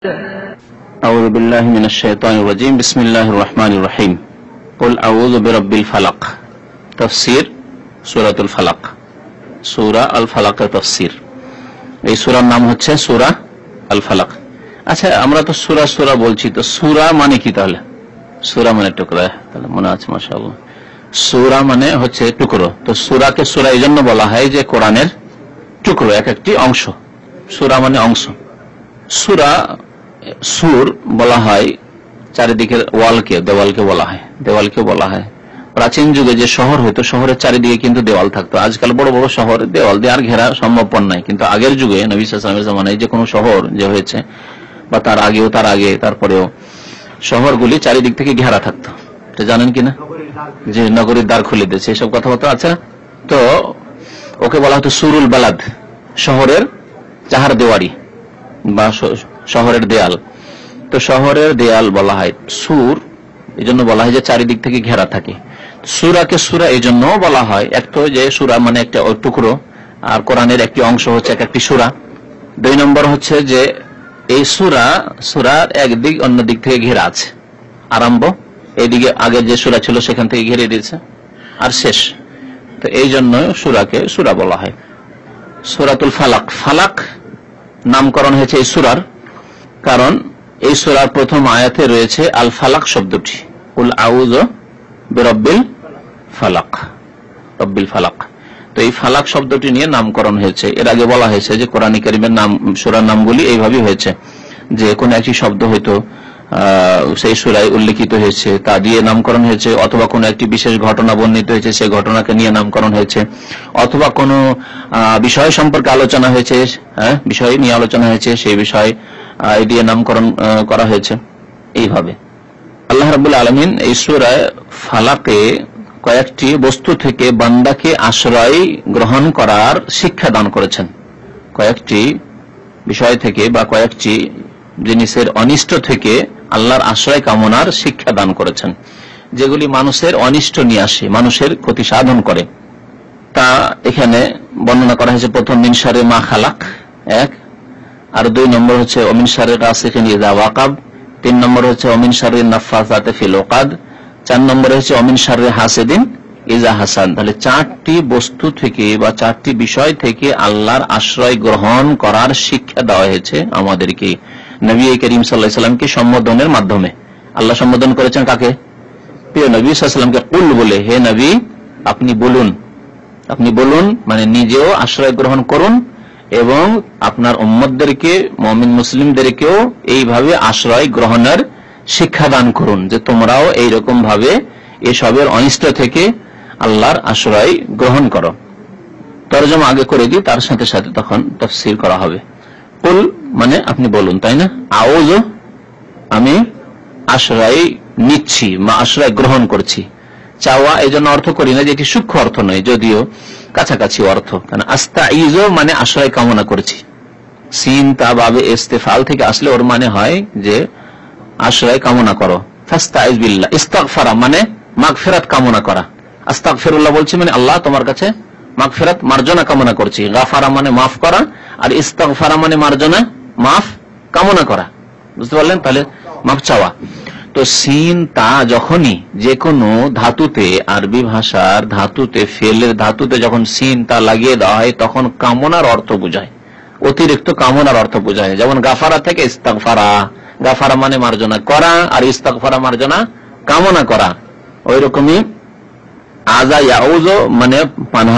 أعوذ بالله من الشيطان الرجيم بسم الله الرحمن الرحيم قل أعوذ برب الفلق تفسير سورة الفلق সূরা আল ফালাকের তাফসীর। এই সূরার নাম হচ্ছে সূরা আল ফালাক। আচ্ছা, আমরা তো সূরা সূরা বলছি, তো সূরা মানে কি? তাহলে সূরা মানে টুকরা, তাহলে মনে আছে মাশাআল্লাহ। সূরা মানে হচ্ছে টুকরো। তো সূরাকে সূরা এই জন্য বলা হয় যে কোরআনের টুকরো, এক একটি অংশ। সূরা মানে অংশ। সূরা সুর বলা হয় চারিদিকের ওয়ালকে, দেওয়ালকে বলা হয়, দেওয়ালকে বলা হয়। প্রাচীন যুগে যে শহর হইতো, শহরের চারিদিকে কিন্তু দেওয়াল থাকতো। আজকাল বড় বড় শহর দেওয়াল দিয়ে আর ঘেরা সম্ভবপর নাই, কিন্তু আগের যুগে নবী সাল্লাল্লাহু আলাইহি ওয়াসাল্লামের জামানায় যে কোনো শহর যে হয়েছে বা তার আগেও তার আগে তারপরেও শহরগুলি চারিদিক থেকে ঘেরা থাকতো। এটা জানেন কিনা? যে নগরীর দ্বার খুলে দিয়েছে, এসব কথাবার্তা আছে। তো ওকে বলা হতো সুরুল বালাদ, শহরের চাহার দেওয়ারি বা শহরের দেয়াল। তো শহরের দেয়াল বলা হয় সুর, এই জন্য বলা হয় যে চারিদিক থেকে ঘেরা থাকে। সূরাকে সূরা এই জন্য বলা হয়, এক তো যে সূরা মানে একটা টুকরো, আর কোরআনের একটি অংশ হচ্ছে এক একটি সূরা। দুই নম্বর হচ্ছে যে এই সূরার একদিক অন্য দিক থেকে ঘেরা আছে। আরম্ভ এইদিকে আগের যে সূরা ছিল সেখান থেকে ঘিরে দিয়েছে, আর শেষ। তো এই জন্য সূরাকে সূরা বলা হয়। সূরাতুল ফালাক, ফালাক নামকরণ হয়েছে এই সূরার, কারণ এই সূরার প্রথম আয়াতে রয়েছে আল ফালাক শব্দটি। কুল আউযু বিরাব্বিল ফালাক, রব্বিল ফালাক। তো এই ফালাক শব্দটি নিয়ে নামকরণ হয়েছে। এর আগে বলা হয়েছে যে কোরআন কারীমের নাম, সূরার নামগুলি এইভাবে হয়েছে যে কোন একটি শব্দ হয়তো সেই সূরায় উল্লেখিত হয়েছে, তা দিয়ে নামকরণ হয়েছে, অথবা কোনো একটি বিশেষ ঘটনা বর্ণিত হয়েছে, সেই ঘটনাকে নিয়ে নামকরণ হয়েছে, অথবা কোনো বিষয় সম্পর্কে আলোচনা হয়েছে, বিষয় নিয়ে আলোচনা হয়েছে, সেই বিষয় দিয়ে নামকরণ করা হয়েছে। এইভাবে আল্লাহ রাব্বুল আলামিন এই সূরা ফালাকে কয়েকটি বস্তু থেকে বান্দাকে আশ্রয় গ্রহণ করার শিক্ষা দান করেছেন। কয়েকটি বিষয় থেকে বা কয়েকটি জিনিসের অনিষ্ট থেকে আল্লাহর আশ্রয় কামনার শিক্ষা দান করেছেন, যেগুলি মানুষের অনিষ্ট নিয়ে আসে, মানুষের ক্ষতি সাধন করে। তা এখানে বর্ণনা করা হয়েছে। প্রথম মিন শাররি মা খালাক, এক। আর দুই নম্বর হচ্ছে ওমিন শাররি গাসিকিন ইযা ওয়াকাব, তিন নম্বর হচ্ছে ওমিন শাররি নাফাসাতি ফিল উকাদ, চার নম্বর হচ্ছে ওমিন শাররি হাসিদিন ইযা হাসাদ। তাহলে চারটি বস্তু থেকে বা চারটি বিষয় থেকে আল্লাহর আশ্রয় গ্রহণ করার শিক্ষা দেওয়া হয়েছে আমাদেরকে। নবী করিম সাল্লাল্লাহু আলাইহি ওয়াসাল্লামকে সম্বোধনের মাধ্যমে আল্লাহ সম্বোধন করেছেন কাকে? প্রিয় নবী সাল্লাল্লাহু আলাইহি ওয়াসাল্লামকে কুল বলে, হে নবী আপনি বলুন, আপনি বলুন মানে নিজেও আশ্রয় গ্রহণ করুন এবং আপনার উম্মতদেরকে, মুমিন মুসলিমদেরকেও এইভাবে আশ্রয় গ্রহণের শিক্ষা দান করুন, যে তোমরাও এইরকম ভাবে এসবের অনিষ্ট থেকে আল্লাহর আশ্রয় গ্রহণ করো। তরজমা আগে করে দিই, তার সাথে সাথে তখন তাফসীর করা হবে। কুল মানে আপনি বলুন, তাই না? আউযু আমি আশ্রয় নিচ্ছি বা আশ্রয় গ্রহণ করছি। চাওয়া এই জন্য অর্থ করি না যে এটি সূক্ষ্ম অর্থ নয়, যদিও কাছাকাছি অর্থ। কারণ আস্তাইযু মানে আশ্রয় কামনা করছি। সিন তা বাবে ইস্তেফাল থেকে আসলে ওর মানে হয় যে আশ্রয় কামনা করো। ফাস্তাইজ বিল্লাহ, ইস্তাগফারা মানে মাগফিরাত কামনা করা। আস্তাগফিরুল্লাহ বলছি মানে আল্লাহ তোমার কাছে মাগফিরাত মার্জনা কামনা করছি। গাফারা মানে মাফ করা, আর ইস্তাগফারা মানে মার্জনা মাফ কামনা করা। বুঝতে পারলেন? তাহলে মাফ চাওয়া। তো সিন তা যখনই যে কোনো ধাতুতে, আরবি ভাষার ধাতুতে, ফেলের ধাতুতে যখন সিন তা লাগিয়ে দেওয়া হয় তখন কামনার অর্থ বোঝায়, অতিরিক্ত কামনার অর্থ বোঝায়। যেমন গাফারা থেকে ইস্তাগফারা, গাফারা মানে মার্জনা করা, আর ইস্তাগফারা মার্জনা কামনা করা। ওই রকমই আযা ইয়াউযু মানে পানাহ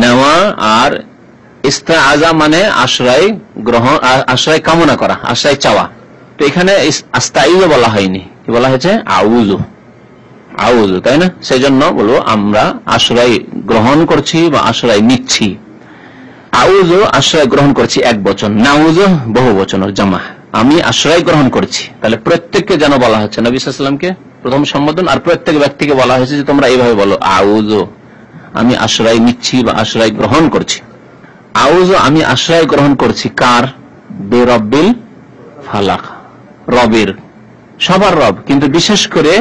নেওয়া, আর ইস্তাআযা মানে আশ্রয় গ্রহণ, আশ্রয় কামনা করা, আশ্রয় চাওয়া। তো এখানে আস্তাইযু বলা হয়নি, কি বলা হয়েছে? আউযু, আউযু, তাই না? সেই জন্য বলবো আমরা আশ্রয় গ্রহণ করছি বা আশ্রয় নিচ্ছি। আউযু আশ্রয় গ্রহণ করছি এক বচন, নাউযু বহু বচনের জামা। আমি আশ্রয় গ্রহণ করছি। তাহলে প্রত্যেককে যেন বলা হচ্ছে, নবী সাল্লাল্লাহু আলাইহি ওয়াসাল্লামকে প্রথম সম্বোধন, আর প্রত্যেক ব্যক্তিকে বলা হয়েছে যে তোমরা এইভাবে বলো, আউযু আমি আশ্রয় নিচ্ছি বা আশ্রয় গ্রহণ করছি। আউযু আমি আশ্রয় গ্রহণ করছি কার? বিরাব্বিল ফালাক, রবের, সবার রব, কিন্তু বিশেষ করে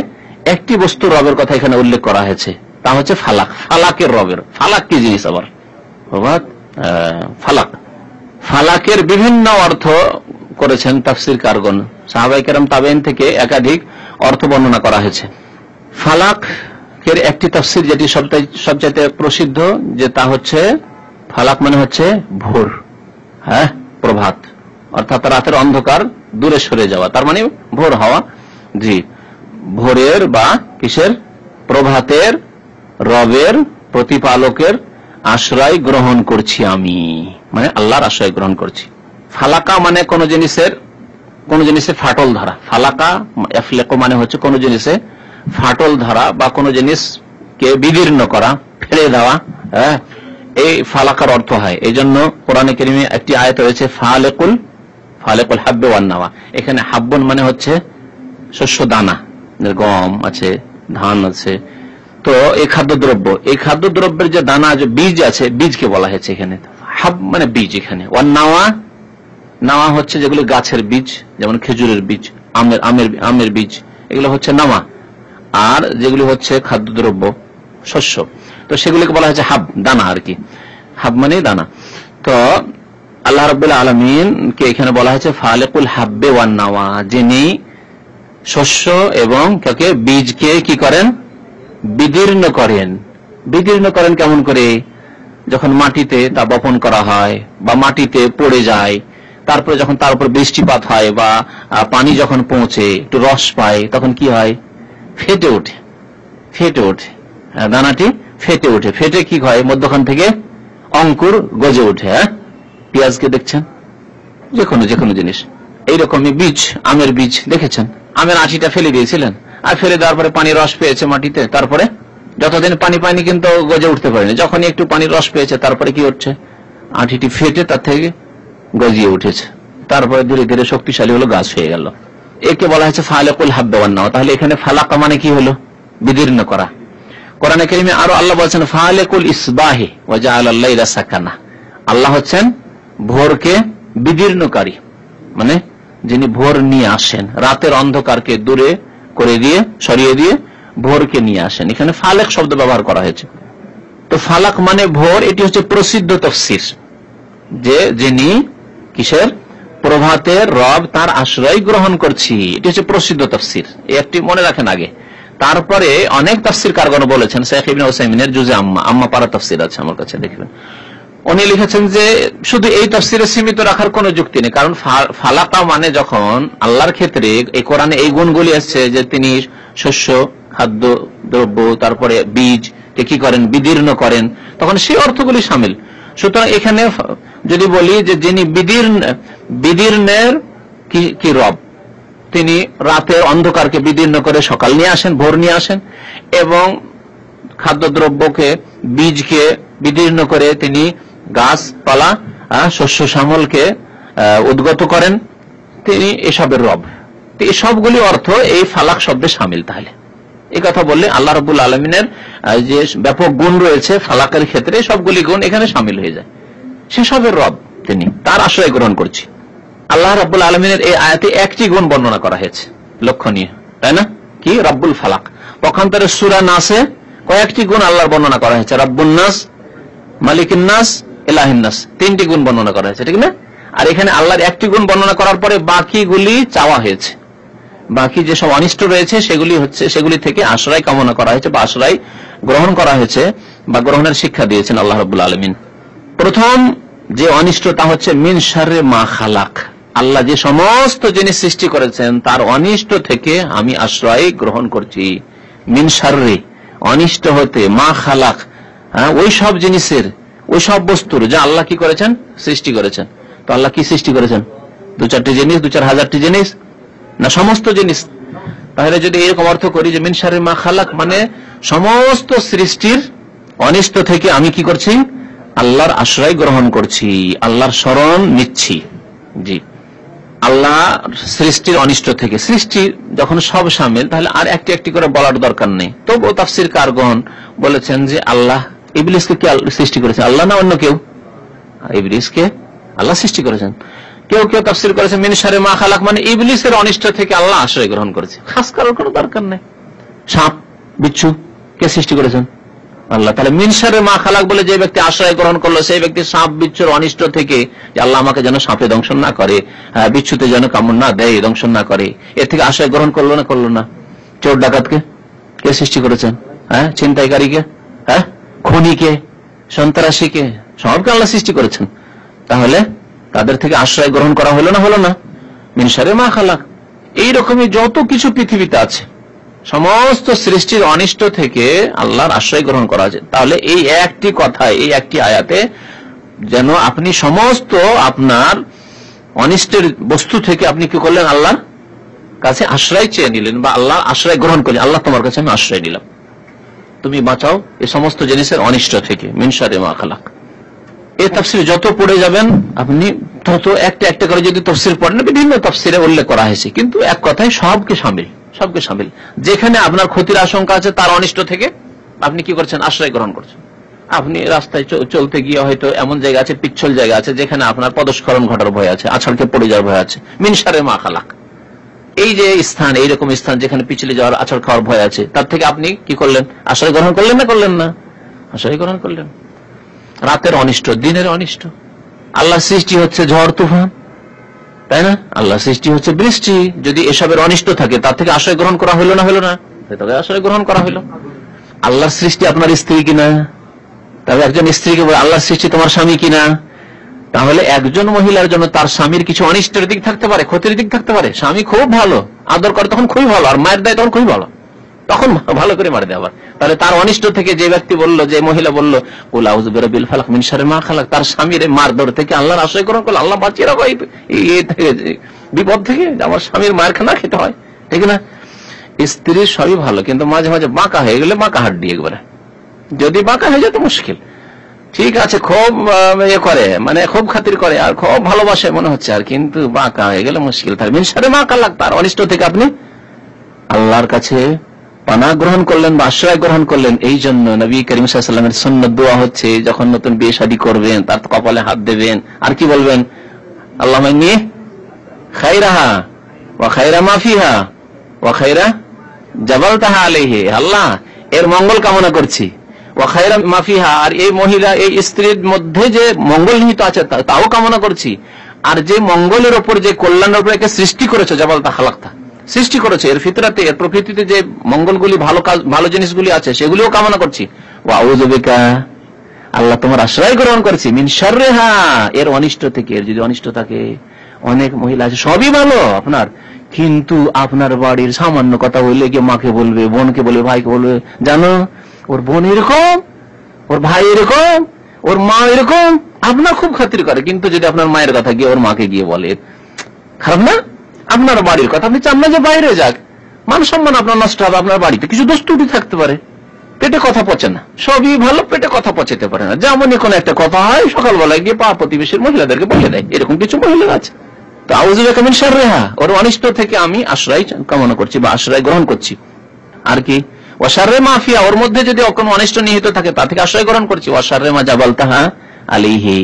একটি বস্তু রবের কথা এখানে উল্লেখ করা হয়েছে, তা হচ্ছে ফালাক, ফালাকের রবের। ফালাক কি জিনিস আবার? ফালাক, ফালাকের বিভিন্ন অর্থ করেছেন তাফসীর কারগণ, সাহাবায়ে কেরাম তাবেঈন থেকে একাধিক অর্থ বর্ণনা করা হয়েছে। ফালাক এর একটি তাফসীর যেটি সবচাইতে প্রসিদ্ধ, যে তা হচ্ছে ফালাক মানে হচ্ছে ভোর, হ্যাঁ, প্রভাত, অর্থাৎ রাতের অন্ধকার দূরে সরে যাওয়া, তার মানে ভোর হওয়া। জি, ভোরের বা কিসের, প্রভাতের রবের প্রতিপালকের আশ্রয় গ্রহণ করছি আমি, মানে আল্লাহর আশ্রয় গ্রহণ করছি। ফালাকা মানে কোন জিনিসে ফাটল ধরা। ফালাকা এফলেকো মানে হচ্ছে কোন জিনিসে ফাটল ধরা বা কোন জিনিসকে বিদীর্ণ করা, ফেলে দেওয়া, হ্যাঁ, এই ফালাকার অর্থ হয়। এই জন্য কোরআনে কারিমে একটি আয়াত রয়েছে ফালেকুল হাব্বে ওয়ান নাওয়া। এখানে হাব্বন মানে হচ্ছে শস্য দানা, গম আছে, ধান আছে, তো এই খাদ্যদ্রব্যের যে দানা, যে বীজ আছে, বীজকে বলা হয়েছে এখানে। হাব মানে বীজ, এখানে ওয়ান নাওয়া হচ্ছে যেগুলি গাছের বীজ, যেমন খেজুরের বীজ, আমের বীজ, এগুলো হচ্ছে নাওয়া। আর যেগুলি হচ্ছে খাদ্যদ্রব্য, শস্য, তো সেগুলিকে বলা হয়েছে হাব, দানা আর কি। হাব মানে দানা। তো আল্লাহ রাব্বুল আলামিন কে এখানে বলা হয়েছে ফালেকুল হাব্বে ওয়ান নাওয়া, যিনি শস্য এবং বীজকে কি করেন, বিদীর্ণ করেন। কেমন করে? যখন মাটিতে তা বপন করা হয় বা মাটিতে পড়ে যায়, তারপরে যখন তার উপর বৃষ্টিপাত হয় বা পানি যখন পৌঁছে একটু রস পায়, তখন কি হয়? ফেটে ওঠে, দানাটি ফেটে কি হয়? মধ্যখান থেকে অঙ্কুর গজে ওঠে। হ্যাঁ, পেঁয়াজকে দেখছেন, যে কোনো জিনিস, এইরকমই বীজ, আমের বীজ দেখেছেন, আমের আঁটিটা ফেলে দিয়েছিলেন, আর ফেলে দেওয়ার পরে পানি রস পেয়েছে মাটিতে, তারপরে যতদিন পানি পায়নি কিন্তু গজে উঠতে পারেনি, যখনই একটু পানির রস পেয়েছে তারপরে কি হচ্ছে? আঁটিটি ফেটে তার থেকে গজিয়ে উঠেছে, তারপরে ধীরে ধীরে শক্তিশালী হলো, গাছ হয়ে গেল। একে বলা হয়েছে ফালাকুল হাব্বে ওয়ান নাওয়া। তাহলে এখানে ফালাকা মানে কি হলো? বিদীর্ণ করা। কোরআনে কারিমে আরো আল্লাহ বলছেন ফালাকুল ইসবাহি ওয়া জাআলাল লাইলা সাকানা। আল্লাহ হচ্ছেন ভোরকে বিদীর্ণকারী, মানে যিনি ভোর নিয়ে আসেন, রাতের অন্ধকারকে দূরে করে দিয়ে, সরিয়ে দিয়ে ভোরকে নিয়ে আসেন। এখানে ফালাক শব্দ ব্যবহার করা হয়েছে। তো ফালাক মানে ভোর, এটি হচ্ছে প্রসিদ্ধ তাফসীর, যে যিনি কিসের, প্রভাতের রব, তার আশ্রয় গ্রহণ করছি, এটি হচ্ছে প্রসিদ্ধ তাফসীর। এই একটি মনে রাখেন আগে। তারপরে অনেক তাফসীর কারগণ বলেছেন, শেখ ইবনে উসাইমিনের জুজে আম্মা পারা তাফসীর আছে আমার কাছে, দেখবেন, উনি লিখেছেন যে শুধু এই তাফসীরে সীমিত রাখার কোন যুক্তি নেই। কারণ ফালাকা মানে যখন আল্লাহর ক্ষেত্রে এই কোরআনে এই গুণগুলি আসছে, যে তিনি শস্য, খাদ্য দ্রব্য, তারপরে বীজ কে কি করেন, বিদীর্ণ করেন, তখন সেই অর্থগুলি শামিল। সুতরাং এখানে যদি বলি যে যিনি বিদীর্ণের কি রব, তিনি রাতের অন্ধকারকে বিদীর্ণ করে সকাল নিয়ে আসেন, ভোর নিয়ে আসেন, এবং খাদ্যদ্রব্যকে, বীজকে বিদীর্ণ করে তিনি গাছপালা, শস্য শ্যামলকে উদ্গত করেন, তিনি এসবের রব। এই সবগুলি অর্থ এই ফালাক শব্দে শামিল। তাহলে এই কথা বললে আল্লাহ রাব্বুল আলামিনের যে ব্যাপক গুণ রয়েছে ফালাকের ক্ষেত্রে, সবগুলি গুণ এখানে শামিল হয়ে যায়। সেসবের রব তিনি, তার আশ্রয় গ্রহণ করছি। আল্লাহ রাব্বুল আলামিনের এই আয়াতে একটি গুণ বর্ণনা করা হয়েছে, লক্ষণীয়, তাই না? কি? রাব্বুল ফালাক। পক্ষান্তরে সূরা নাসে কয়েকটি গুণ আল্লাহর বর্ণনা করা হয়েছে, রাব্বুন নাস, মালিকুন নাস, ইলাহুন নাস, তিনটি গুণ বর্ণনা করা হয়েছে, ঠিক না? আর এখানে আল্লাহর একটি গুণ বর্ণনা করার পরে বাকিগুলি চাওয়া হয়েছে। বাকি যেসব অনিষ্ট রয়েছে সেগুলি থেকে আশ্রয় কামনা করা হয়েছে বা আশ্রয় গ্রহণ করা হয়েছে বা গ্রহণের শিক্ষা দিয়েছেন আল্লাহ রাব্বুল আলামিন। প্রথম যে অনিষ্টতা হচ্ছে মিন শাররি মা খালাক, আল্লাহ যে সমস্ত জিনিস সৃষ্টি করেছেন তার অনিষ্ট থেকে আমি আশ্রয় গ্রহণ করছি। মিন শাররি, অনিষ্ট হতে, মা খালাক, ওই সব জিনিসের, ওই সব বস্তুর যা আল্লাহ কি করেছেন, সৃষ্টি করেছেন। তো আল্লাহ কি সৃষ্টি করেছেন? 2-4টি জিনিস, 2-4 হাজারটি জিনিস, না সমস্ত জিনিস? তাহলে যদি এরকম অর্থ করি যে মিন শাররি মা খালাক মানে সমস্ত সৃষ্টির অনিষ্ট থেকে আমি কি করছি, আল্লাহর আশ্রয় গ্রহণ করছি, আল্লাহর শরণ নিচ্ছি। জি, আল্লাহ সৃষ্টির অনিষ্ট থেকে। সৃষ্টি যখন সব শামিল, তাহলে আর একটি একটি করে বলার দরকার নেই। তবুও তাফসীর কারগণ বলেছেন যে আল্লাহ ইবলিসকে কে সৃষ্টি করেছেন? আল্লাহ না অন্য কেউ? ইবলিসকে আল্লাহ সৃষ্টি করেছেন। কেউ কেউ তাফসীর করেছেন মিন শাররি মা খালাক মানে ইবলিসের অনিষ্ট থেকে আল্লাহ আশ্রয় গ্রহণ করেছে, খাস করার কোনো দরকার নেই। সাপ, বিচ্ছু কে সৃষ্টি করেছেন? আল্লাহ। তাহলে মিন শাররি মা খালাক বলে যে ব্যক্তি আশ্রয় গ্রহণ করলো, সেই ব্যক্তি সাপ বিচ্ছুর অনিষ্ট থেকে, যে আল্লাহ আমাকে যেন সাপে দংশন না করে, বিচ্ছুতে যেন কামড় না দেয়, দংশন না করে, এর থেকে আশ্রয় গ্রহণ করলো না করলো না? চোর ডাকাতকে কে সৃষ্টি করেছেন? ছিনতাইকারীকে, খুনিকে, সন্ত্রাসীকে, সবকে আল্লাহ সৃষ্টি করেছেন। তাহলে তাদের থেকে আশ্রয় গ্রহণ করা হলো না হলো না? মিন শাররি মা খালাক। এইরকমই যত কিছু পৃথিবীতে আছে সমস্ত সৃষ্টির অনিষ্ট থেকে আল্লাহর আশ্রয় গ্রহণ করা যায়। তাহলে এই একটি কথায়, এই একটি আয়াতে যেন আপনি সমস্ত আপনার অনিষ্টের বস্তু থেকে আপনি কি করলেন? আল্লাহর কাছে আশ্রয় চেয়ে নিলেন, বা আল্লাহর আশ্রয় গ্রহণ করলেন। আল্লাহ তোমার কাছে আমি আশ্রয় নিলাম, তুমি বাঁচাও এই সমস্ত জিনিসের অনিষ্ট থেকে। মিন শাররি মা খালাক। এই তাফসীর যত পড়ে যাবেন আপনি, তত একটা একটা করে যদি তাফসীর পড়েন, বিভিন্ন তাফসীরে উল্লেখ করা হয়েছে, কিন্তু এক কথায় সবকে শামিল, সবকে শামিল। যেখানে আপনার ক্ষতির আশঙ্কা আছে তার অনিষ্ট থেকে আপনি কি করছেন? আশ্রয় গ্রহণ করছেন। আপনি রাস্তায় চলতে গিয়ে হয়তো এমন জায়গা আছে, পিচ্ছল জায়গা আছে, যেখানে আপনার পদস্খলন ঘটার ভয় আছে, আছাড়কে পড়ে যাওয়ার ভয় আছে। মিন শাররি মা খালাক। এই যে স্থান, এইরকম স্থান যেখানে পিছলে যাওয়ার, আছাড় খাওয়ার ভয় আছে, তার থেকে আপনি কি করলেন? আশ্রয় গ্রহণ করলেন না করলেন না? আশ্রয় গ্রহণ করলেন। রাতের অনিষ্ট, দিনের অনিষ্ট, আল্লাহ সৃষ্টি হচ্ছে ঝড় তুফান, তাই না? আল্লাহ সৃষ্টি হচ্ছে বৃষ্টি। যদি এসবের অনিষ্ট থাকে তার থেকে আশ্রয় গ্রহণ করা হলো না হলো না? তবে আশ্রয় গ্রহণ করা হলো। আল্লাহর সৃষ্টি আপনার স্ত্রী কিনা? তবে একজন স্ত্রীকে বলে আল্লাহর সৃষ্টি তোমার স্বামী কিনা? তাহলে একজন মহিলার জন্য তার স্বামীর কিছু অনিষ্টের দিক থাকতে পারে, ক্ষতির দিক থাকতে পারে। স্বামী খুব ভালো, আদর করে তখন খুবই ভালো, আর মায়ের দেয় তখন খুবই ভালো, তখন ভালো করে মার দেয় আবার। তাহলে তার অনিষ্ট থেকে যে ব্যক্তি বললো, যে মহিলা বললো কুল আউযু বিরাব্বিল ফালাক মিন শাররি মা খালাক, তার স্বামীর মার দৌড় থেকে আল্লাহর আশ্রয় গ্রহণ করলো। আল্লাহ বাঁচিয়ে রাখো এই বিপদ থেকে, আমার স্বামীর মায়ের খানা খেতে হয়, ঠিক না? স্ত্রীর সবই ভালো, কিন্তু মাঝে মাঝে বাঁকা হয়ে গেলে, বাঁকা হাড্ডি একবারে, যদি বাঁকা হয়ে যায় তো মুশকিল। ঠিক আছে, খুব ইয়ে করে, মানে খুব খাতির করে আর খুব ভালোবাসে মনে হচ্ছে, আর কিন্তু বাঁকা হয়ে গেলে মুশকিল। তার মিন শাররি মা খালাক, তার অনিষ্ট থেকে আপনি আল্লাহর কাছে পানাহ গ্রহণ করলেন বা আশ্রয় গ্রহণ করলেন। এই জন্য নবী করিম সাল্লাল্লাহু আলাইহি ওয়াসাল্লামের সুন্নাত দোয়া হচ্ছে, যখন নতুন বিয়ে শাদী করবেন তার কপালে হাত দেবেন, আর কি বলবেন? আল্লাহুম্মা ইন্নী খায়রাহা ওয়া খায়রা মা ফিহা ওয়া খায়রা জাবালতাহা আলাইহি, আল্লাহ এর মঙ্গল কামনা করছি, ওয়া খায়রা মা ফিহা, আর এই মহিলা, এই স্ত্রীর মধ্যে যে মঙ্গল নিহিত আছে তাও কামনা করছি, আর যে মঙ্গলের উপর, যে কল্যাণের উপর একে সৃষ্টি করেছে, জাবালতা খালাকতা, সৃষ্টি করেছে, এর ফিতরাতে, এর প্রকৃতিতে যে মঙ্গলগুলি, ভালো কাজ, ভালো জিনিসগুলি আছে, সেগুলিও কামনা করছি। ওয়া আউযু বিকা, আল্লাহ তোমার আশ্রয় গ্রহণ করছি, মিন শাররিহা, এর অনিষ্ট থেকে। এর যদি অনিষ্ট থাকে, অনেক মহিলা আছে সবই ভালো আপনার, কিন্তু আপনার বাড়ির সামান্য কথা বললে গিয়ে মাকে বলবে, বোনকে বলবে, ভাইকে বলবে, জানো ওর বোন এরকম, ওর ভাই এরকম, ওর মা এরকম, আপনার খুব খাতির করে, কিন্তু যদি আপনার মায়ের কথা গিয়ে ওর মাকে গিয়ে বলে, খারাপ না? আপনার বাড়ির কথা আপনি চান না যে বাইরে যাক, মান সম্মান আপনার নষ্ট হবে, আপনার বাড়িতে কিছু দোষ ত্রুটি থাকতে পারে, পেটে কথা পচে না, সবই ভালো, পেটে কথা পচাতে পারে না। যেমন কোনো একটা কথা হয়, সকালবেলায় গিয়ে পা প্রতিবেশীর মহিলাদেরকে বলে দেয়, এরকম কিছু মহিলা আছে। তো আউযু বিকা মিন শাররিহা, ওর অনিষ্ট থেকে আমি আশ্রয় কামনা করছি বা আশ্রয় গ্রহণ করছি। আর কি? ওয়া শাররি মা ফিহা, ওর মধ্যে যদি কোনো অনিষ্ট নিহিত থাকে তা থেকে আশ্রয় গ্রহণ করছি। ওয়া শাররি মা জাবালতাহা আলাইহি,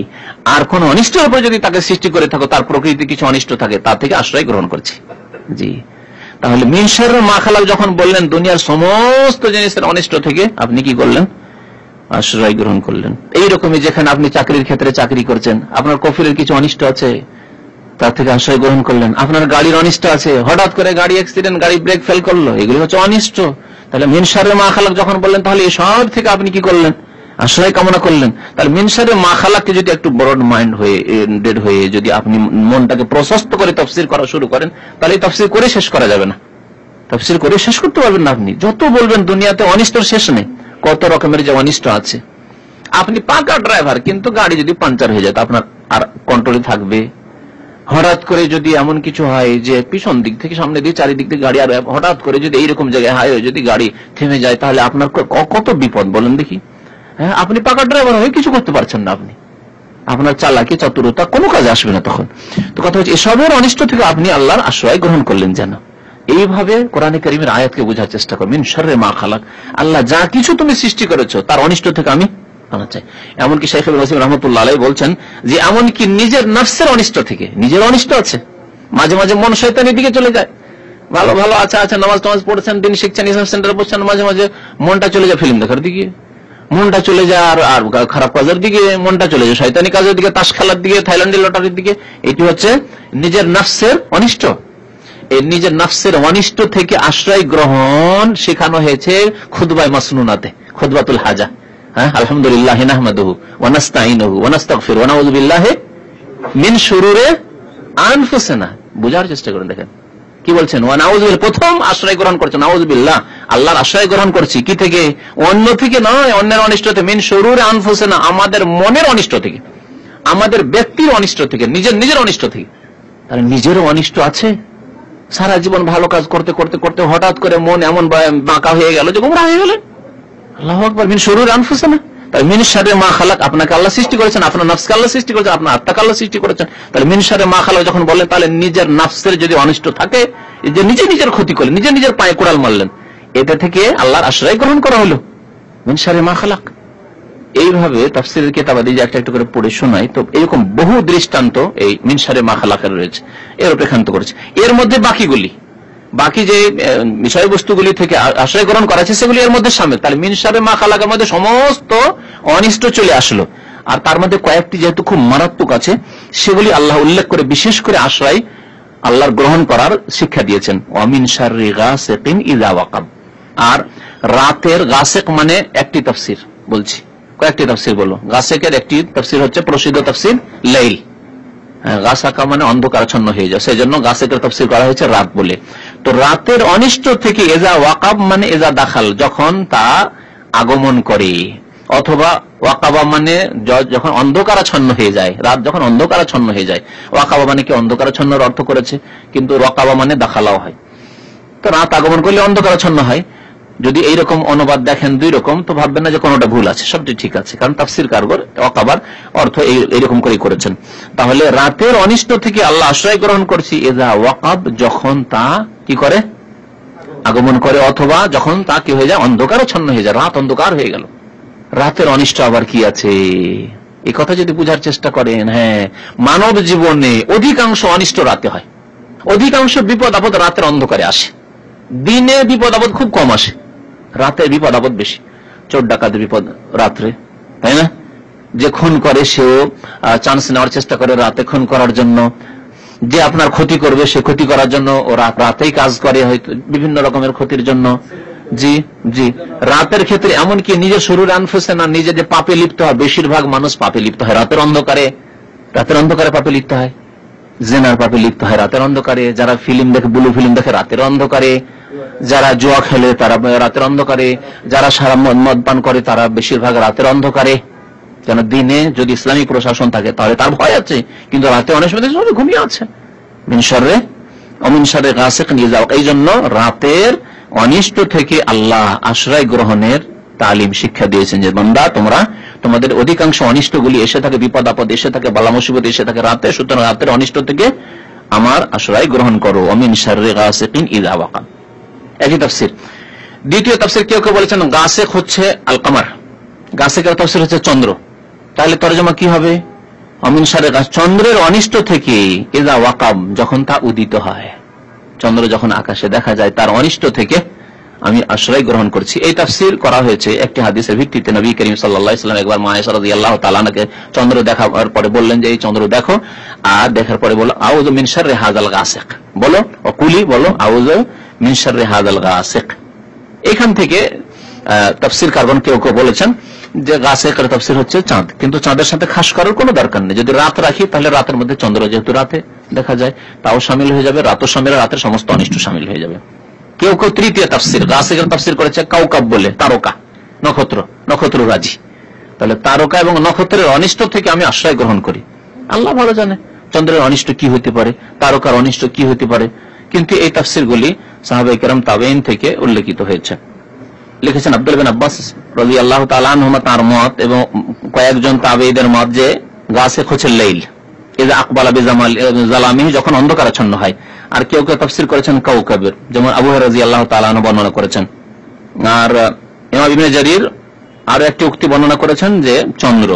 আর কোন অনিষ্টের উপর যদি তাকে সৃষ্টি করে থাকো, তার প্রকৃতি কিছু অনিষ্ট থাকে, তা থেকে আশ্রয় গ্রহণ করছি। জি, তাহলে মিন শাররি মা খালাক যখন বললেন, দুনিয়ার সমস্ত জিনিসের অনিষ্ট থেকে আপনি কি করলেন? আশ্রয় গ্রহণ করলেন। এইরকমই যেখানে আপনি চাকরির ক্ষেত্রে চাকরি করছেন, আপনার কফিলের কিছু অনিষ্ট আছে, তার থেকে আশ্রয় গ্রহণ করলেন। আপনার গাড়ির অনিষ্ট আছে, হঠাৎ করে গাড়ি অ্যাক্সিডেন্ট, গাড়ি ব্রেক ফেল করলো, এগুলি হচ্ছে অনিষ্ট। তাহলে মিন শাররি মা খালাক যখন বললেন, তাহলে এসব থেকে আপনি কি করলেন? আশ্রয় কামনা করলেন। তাহলে মিন শাররি মা খালাককে যদি একটু ব্রড মাইন্ড হয়ে, এন্ডেড হয়ে, যদি আপনি মনটাকে প্রশস্ত করে তাফসীর করা শুরু করেন, তাহলে তাফসীর করে শেষ করা যাবে না, তাফসীর করে শেষ করতে পারবেন না। আপনি যত বলবেন, দুনিয়াতে অনিষ্টর শেষ নেই, কত রকমের যে অনিষ্ট আছে। আপনি পাকা ড্রাইভার, কিন্তু গাড়ি যদি পাঞ্চার হয়ে যায়, আপনার আর কন্ট্রোলে থাকবে? হঠাৎ করে যদি এমন কিছু হয় যে পিছন দিক থেকে, সামনে দিকে, চারিদিক থেকে গাড়ি, আর হঠাৎ করে যদি এইরকম জায়গায় হাইওয়ে যদি গাড়ি থেমে যায়, তাহলে আপনার কত বিপদ বলেন দেখি। হ্যাঁ, আপনি পাকা ড্রাইভার হয়ে কিছু করতে পারছেন না, আপনি আপনার চালাকি চতুরতা কোনো কাজে আসবে না তখন। তো কথা হচ্ছে, এসবের অনিষ্ট থেকে আপনি আল্লাহর আশ্রয় গ্রহণ করলেন যেন। এইভাবে কোরআনে কারীমের আয়াতকে বোঝার চেষ্টা করবেন। মিন শাররি মা খালাক, আল্লাহ যা কিছু তুমি সৃষ্টি করেছো তার অনিষ্ট থেকে আমি আনা চাই। এমনকি শাইখ ইবনে ওয়াসিম রাহমাতুল্লাহ আলাইহি বলছেন যে এমনকি নিজের নফসের অনিষ্ট থেকে, নিজের অনিষ্ট আছে, মাঝে মাঝে মন শয়তানের দিকে চলে যায়। ভালো ভালো আচ্ছা নামাজ টামাজ পড়ছেন, দিন শিখছেন, ইসলাম সেন্টারে বসছেন, মাঝে মাঝে মনটা চলে যায় ফিল্ম দেখার দিকে, মনটা চলে যায় আর খারাপ কাজের দিকে মনটা চলে যায়, শয়তানি কাজের দিকে, তাস খেলার দিকে, থাইল্যান্ডের লটারির দিকে। এটি হচ্ছে নিজের নফসের অনিষ্ট। এই নিজের নফসের অনিষ্ট থেকে আশ্রয় গ্রহণ শেখানো হয়েছে খুতবায়ে মাসনুনাতে, খুতবাতুল হাজা। হ্যাঁ, আলহামদুলিল্লাহ নাহমাদুহু ওয়া নাস্তাঈনুহু ওয়া নাস্তাগফিরু ওয়া নাউযু বিল্লাহি মিন শুরুরি আনফুসিনা। বুঝার চেষ্টা করুন, দেখেন কি বলছেন, ওয়া নাউযু বিল্লাহ, প্রথম আশ্রয় গ্রহণ করছেন নাউযু বিল্লাহ, আল্লাহর আশ্রয় গ্রহণ করছি। কি থেকে? অন্য থেকে নয়, অন্যের অনিষ্ট থেকে। মিন শুরুরি আনফুসিনা, আমাদের মনের অনিষ্ট থেকে, আমাদের ব্যক্তির অনিষ্ট থেকে, নিজের অনিষ্ট থেকে। তাহলে নিজেরও অনিষ্ট আছে। সারা জীবন ভালো কাজ করতে করতে করতে হঠাৎ করে মন এমন বাঁকা হয়ে গেল যে গোমরা হয়ে গেলেন। আল্লাহু আকবার। মিন শুরুরি আনফুসিনা, তাই মিন শাররি মা খালাক, আপনাকে আল্লাহ সৃষ্টি করেছেন, আপনার নফসকে আল্লাহ সৃষ্টি করেছেন, আপনার আত্মাকে আল্লাহ সৃষ্টি করেছেন। তাহলে মিন শাররি মা খালাক যখন বলেন, তাহলে নিজের নফসের যদি অনিষ্ট থাকে, যে নিজের ক্ষতি করলেন, নিজের পায়ে কোড়াল মারলেন, এটা থেকে আল্লাহর আশ্রয় গ্রহণ করা হলো, মিন শাররি মা খালাক। এইভাবে তাফসীরের কিতাবাদি যে একটা করে পড়ে শোনাই, তো এরকম বহু দৃষ্টান্ত এই মিন শাররি মা খালাকের রয়েছে, এর উপেক্ষান্ত করেছে। এর মধ্যে বাকি যে বিষয়বস্তুগুলি থেকে আশ্রয় গ্রহণ করা আছে সেগুলি এর মধ্যে সামিল। তাহলে মিন শাররি মা খালাকের মধ্যে সমস্ত অনিষ্ট চলে আসলো। আর তার মধ্যে কয়েকটি যেহেতু খুব মারাত্মক আছে, সেগুলি আল্লাহ উল্লেখ করে বিশেষ করে আশ্রয় আল্লাহর গ্রহণ করার শিক্ষা দিয়েছেন। ওয়া মিন শাররি গাসিকিন ইযা ওয়াকাব। আর রাতের, গাসিক মানে একটি তাফসীর বলছি, কয়েকটি তাফসীর বলো। গাসিকের একটি তাফসীর হচ্ছে প্রসিদ্ধ তাফসীর লাইল। গাসাকা মানে অন্ধকারাচ্ছন্ন হয়ে যায়, সেই জন্য গাসিকের তাফসীর করা হয়েছে রাত বলে। তো রাতের অনিষ্ট থেকে এজা ওয়াকাব মানে এজা দাখাল, যখন তা আগমন করে, অথবা ওয়াকাবা মানে যখন অন্ধকারাচ্ছন্ন হয়ে যায়, রাত যখন অন্ধকারাচ্ছন্ন হয়ে যায়। ওয়াকাবা মানে কি অন্ধকারাচ্ছন্নর অর্থ করেছে, কিন্তু ওয়াকাবা মানে দাখালাও হয়। তো রাত আগমন করলে অন্ধকারাচ্ছন্ন হয়। যদি এইরকম অনুবাদ দেখেন দুই রকম, তো ভাববেন না যে কোনটা ভুল আছে, সবটি ঠিক আছে, কারণ তাফসীর কারগর ওয়াকাবার অর্থ এইরকম করে করেছেন। তাহলে রাতের অনিষ্ট থেকে আল্লাহ আশ্রয় গ্রহণ করছি এজা ওয়াকাব, যখন তা কি করে, আগমন করে, অথবা যখন তা কি হয়ে যায়, অন্ধকারাচ্ছন্ন হয়ে যায়, রাত অন্ধকার হয়ে গেল। রাতের অনিষ্ট আবার কি আছে, এই কথা যদি বুঝার চেষ্টা করেন, হ্যাঁ, মানব জীবনে অধিকাংশ অনিষ্ট রাতে হয়। অধিকাংশ বিপদ আপদ রাতের অন্ধকারে আসে। দিনে বিপদ আপদ খুব কম আসে, রাতে বিপদ আপদ বেশি। চোর ডাকাতের বিপদ রাত্রে, তাই না? যে খুন করে সেও চান্স নেওয়ার চেষ্টা করে রাতে খুন করার জন্য। যে আপনার ক্ষতি করবে সে ক্ষতি করার জন্য ও রাতেই কাজ করে, হয়তো বিভিন্ন রকমের ক্ষতির জন্য। জি জি, রাতের ক্ষেত্রে এমনকি নিজের শরীর আনফুসে না, নিজে যে পাপে লিপ্ত হয়, বেশিরভাগ মানুষ পাপে লিপ্ত হয় রাতের অন্ধকারে। রাতের অন্ধকারে পাপে লিপ্ত হয়, জেনার পাপে লিপ্ত হয় রাতের অন্ধকারে, যারা ফিল্ম দেখে, ব্লু ফিল্ম দেখে রাতের অন্ধকারে, যারা জুয়া খেলে তারা রাতের অন্ধকারে, যারা সারা মদ পান করে তারা বেশিরভাগ রাতের অন্ধকারে। কেন, দিনে যদি ইসলামিক প্রশাসন থাকে তাহলে তার ভয় আছে, কিন্তু রাতে অনেক সময় ঘুমিয়ে আছে। মিন শাররি ওয়া মিন শাররি গাসিকিন ইযা ওয়াকাব। এই জন্য রাতের অনিষ্ট থেকে আল্লাহ আশ্রয় গ্রহণের তালিম শিক্ষা দিয়েছেন, যে বান্দা তোমরা তোমাদের অধিকাংশ অনিষ্টগুলি এসে থাকে, বিপদ আপদ এসে থাকে, বালা মুসিবত এসে থাকে রাতে, সুতরাং রাতের অনিষ্ট থেকে আমার আশ্রয় গ্রহণ করো। ওয়া মিন শাররি গাসিকিন ইযা ওয়াকাব, একই তাফসীর। দ্বিতীয় তাফসীর কেউ বলেছেন গাসিক হচ্ছে আল কমার, গাসিকের তাফসীর হচ্ছে চন্দ্র। তাহলে তরজমা কি হবে? ওয়া মিন শাররি গাসিক, চন্দ্রের অনিষ্ট থেকে, ইযা ওয়াকাব যখন তা উদিত হয়, চন্দ্র যখন আকাশে দেখা যায় তার অনিষ্ট থেকে আমি আশ্রয় গ্রহণ করছি। এই তাফসীর করা হয়েছে একটি হাদিসের ভিত্তিতে। নবী করিম সাল্লাল্লাহু আলাইহি ওয়াসাল্লাম একবার মা আয়েশা রাদিয়াল্লাহু তাআলা আনহাকে চন্দ্র দেখার পরে বললেন যে এই চন্দ্র দেখো, আর দেখার পরে বলো আউযু মিন শাররি হাযাল গাসিক, বলো ওকুলি, বলো আউযু মিন শাররি হাযাল গাসিক। এখান থেকে তাফসীর কারগণ কেউ বলেছেন যে গাসিকের তাফসীর হচ্ছে চাঁদ, কিন্তু চাঁদের সাথে খাস করার কোনো দরকার নেই। যদি রাত রাখি তাহলে রাতের মধ্যে চন্দ্র যেহেতু রাতে দেখা যায় তাও শামিল হয়ে যাবে, রাতও শামিল, রাতের সমস্ত অনিষ্ট শামিল হয়ে যাবে। কেউ তৃতীয় তাফসীর গাসিকের তাফসীর করেছে কাউকাব বলে, তারকা, নক্ষত্র রাজি। তাহলে তারকা এবং নক্ষত্রের অনিষ্ট থেকে আমি আশ্রয় গ্রহণ করি। আল্লাহ ভালো জানে চন্দ্রের অনিষ্ট কি হতে পারে, তারকার অনিষ্ট কি হতে পারে, কিন্তু এই তাফসীরগুলি সাহাবায়ে কেরাম তাবেঈন থেকে উল্লেখিত হয়েছে। লিখেছেন আব্দুল্লাহ বিন আব্বাস রাদিয়াল্লাহু তাআলা আনহুমা, তার মত এবং কয়েকজন তাবেঈদের মত যে গাসিক হচ্ছে লাইল, ইযা আকবালা বিজালামিহি, যখন অন্ধকারাচ্ছন্ন হয়। আর কেউ তাফসীর করেছেন কাউকাবের, যেমন আবু হুরায়রা রাদিয়াল্লাহু তাআলা আনহু বর্ণনা করেছেন। আর ইমাম ইবনে জারীর আরো একটি উক্তি বর্ণনা করেছেন যে চন্দ্র,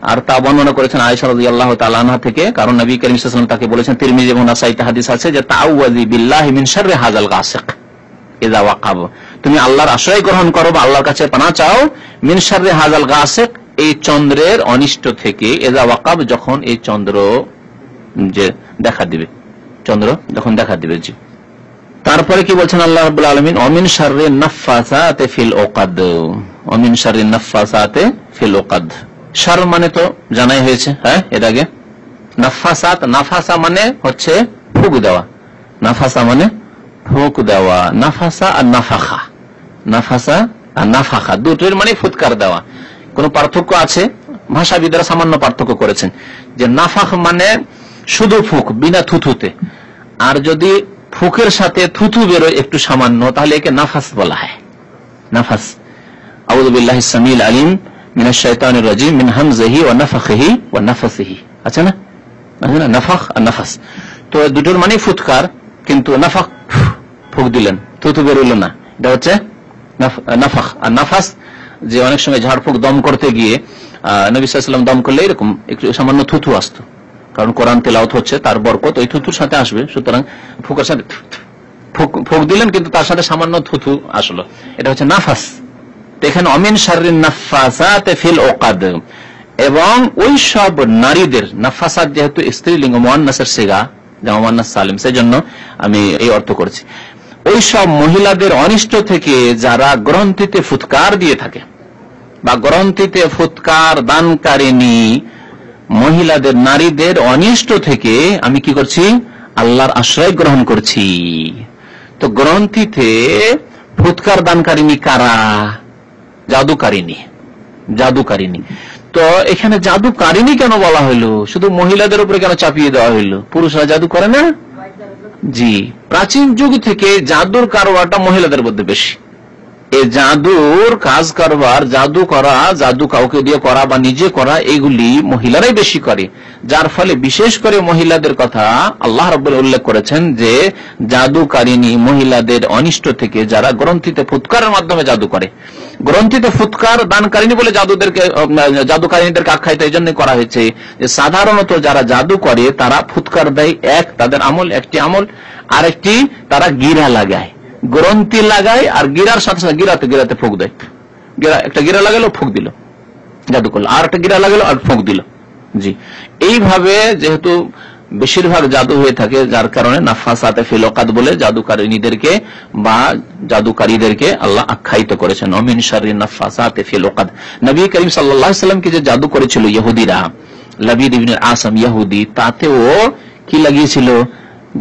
আর তা বর্ণনা করেছেন আয়েশা রাদিয়াল্লাহু তাআলা আনহা থেকে, কারণ নবী করিম সাল্লাল্লাহু আলাইহি ওয়াসাল্লাম তাকে বলেছেন, তিরমিজি এবং নাসাঈতে হাদিস আছে যে তাআউযি বিল্লাহি মিন শাররি হাযাল গাসিক ইযা ওয়াকাব, তুমি আল্লাহর আশ্রয় গ্রহণ করো বা আল্লাহর কাছে পানাহ চাও মিন শাররি হাযাল গাসিক, এই চন্দ্রের অনিষ্ট থেকে, ইযা ওয়াকাব, যখন এই চন্দ্র যে দেখা দিবে, চন্দ্র যখন দেখা দিবে। জি, তারপরে কি বলছেন আল্লাহ রাব্বুল আলামিন, অমিন শাররি নাফাসাতে ফিল উকাদ, অমিন শাররি নাফাসাতে ফিল উকাদ। শার মানে তো জানাই হয়েছে, হ্যাঁ, এর আগে। নাফাসাত, নাফাসা মানে হচ্ছে ফুঁক দেওয়া, নাফাসা মানে ফুঁক দেওয়া, নাফাসা আর নাফাখা, নাফাসা আর নাফাখা দুটোর মানে ফুৎকার দেওয়া। কোন পার্থক্য আছে? ভাষাবিদরা সামান্য পার্থক্য করেছেন, যে নাফাখ মানে শুধু ফুঁক বিনা থুথুতে, আর যদি ফুকের সাথে থুথু বেরোয় একটু সামান্য, তাহলে একে নাফাস বলা হয়, নাফাস। আউযু বিল্লাহিস সামিল আলিম মিনাশ শাইতানির রাজিম মিন হামজিহি ওয়া নাফখিহি ওয়া নাফাসিহি, আছে না, নাফাখ আর নাফাস, তো দুটোর মানে ফুৎকার, কিন্তু নাফাখ ফুঁক দিলেন, থুথু বেরোলো না, এটা হচ্ছে নাফাখ। আর নাফাস, যে অনেক সময় ঝাড়ফুঁক দম করতে গিয়ে নবী সাল্লাল্লাহু আলাইহি ওয়াসাল্লাম দম করলে এরকম একটু সামান্য থুথু আসতো, কারণ কোরআন তেলাওয়াত হচ্ছে, তার বরকত ওই থুথুর সাথে আসবে, সুতরাং ফুকের সাথে ফুঁক দিলেন, কিন্তু তার সাথে সামান্য থুথু আসলো, এটা হচ্ছে নাফাস। এখানে অমিন শাররিন নাফাসাতে ফিল উকাদ, এবং ওই সব নারীদের, নাফাসাত যেহেতু স্ত্রীলিঙ্গ মুয়ান্নাসের সিগা, জামা মুয়ান্নাস সালিম, সেজন্য আমি এই অর্থ করছি, ওই সব মহিলাদের অনিষ্ট থেকে যারা গ্রন্থিতে ফুৎকার দিয়ে থাকে, বা গ্রন্থিতে ফুৎকার দানকারিনী মহিলাদের, নারীদের অনিষ্ট থেকে আমি কি করছি? আল্লাহর আশ্রয় গ্রহণ করছি। তো গ্রন্থিতে ফুৎকার দানকারিনী কারা? জাদুকারিনী, জাদুকারিনী। তো এখানে জাদুকারিনী কেন বলা হইলো? শুধু মহিলাদের উপরে কেন চাপিয়ে দেওয়া হইলো? পুরুষরা জাদু করে না? জি, প্রাচীন যুগ থেকে জাদুর কারবারটা মহিলাদের মধ্যে বেশি। এই জাদুর কাজ কারবার, জাদু করা, জাদু কাউকে দিয়ে করা বা নিজে করা, এগুলি মহিলারাই বেশি করে, যার ফলে বিশেষ করে মহিলাদের কথা আল্লাহ রাব্বুল উল্লেখ করেছেন যে জাদুকারিনী মহিলাদের অনিষ্ট থেকে যারা গ্রন্থিতে ফুৎকারের মাধ্যমে জাদু করে। গ্রন্থিতে ফুৎকার দানকারিনী বলে জাদুকারিনীদেরকে আখ্যায়িত এই জন্য করা হয়েছে যে সাধারণত যারা জাদু করে তারা ফুৎকার দেয়, এক তাদের আমল, একটি আমল, আরেকটি তারা গিরা লাগায়, গ্রন্থি লাগায়, আর গিরার সাথে সাথে গিরাতে ফুঁক দেয়। একটা গিরা লাগালো, ফুঁক দিল, জাদু করলো, আর একটা গিরা লাগালো আর ফুঁক দিল। জি, এইভাবে যেহেতু বেশিরভাগ জাদু হয়ে থাকে, যার কারণে নাফাসাতে ফিল উকাদ বলে জাদুকারিনীদেরকে বা জাদুকারীদেরকে আল্লাহ আখ্যায়িত করেছেন, অমিন শাররিন নাফাসাতে ফিল উকাদ। নবী করিম সাল্লাল্লাহু আলাইহি ওয়াসাল্লামকে যে জাদু করেছিল ইহুদিরা, লাবিদ ইবনে আসম ইহুদি, তাতেও কি লাগিয়েছিল?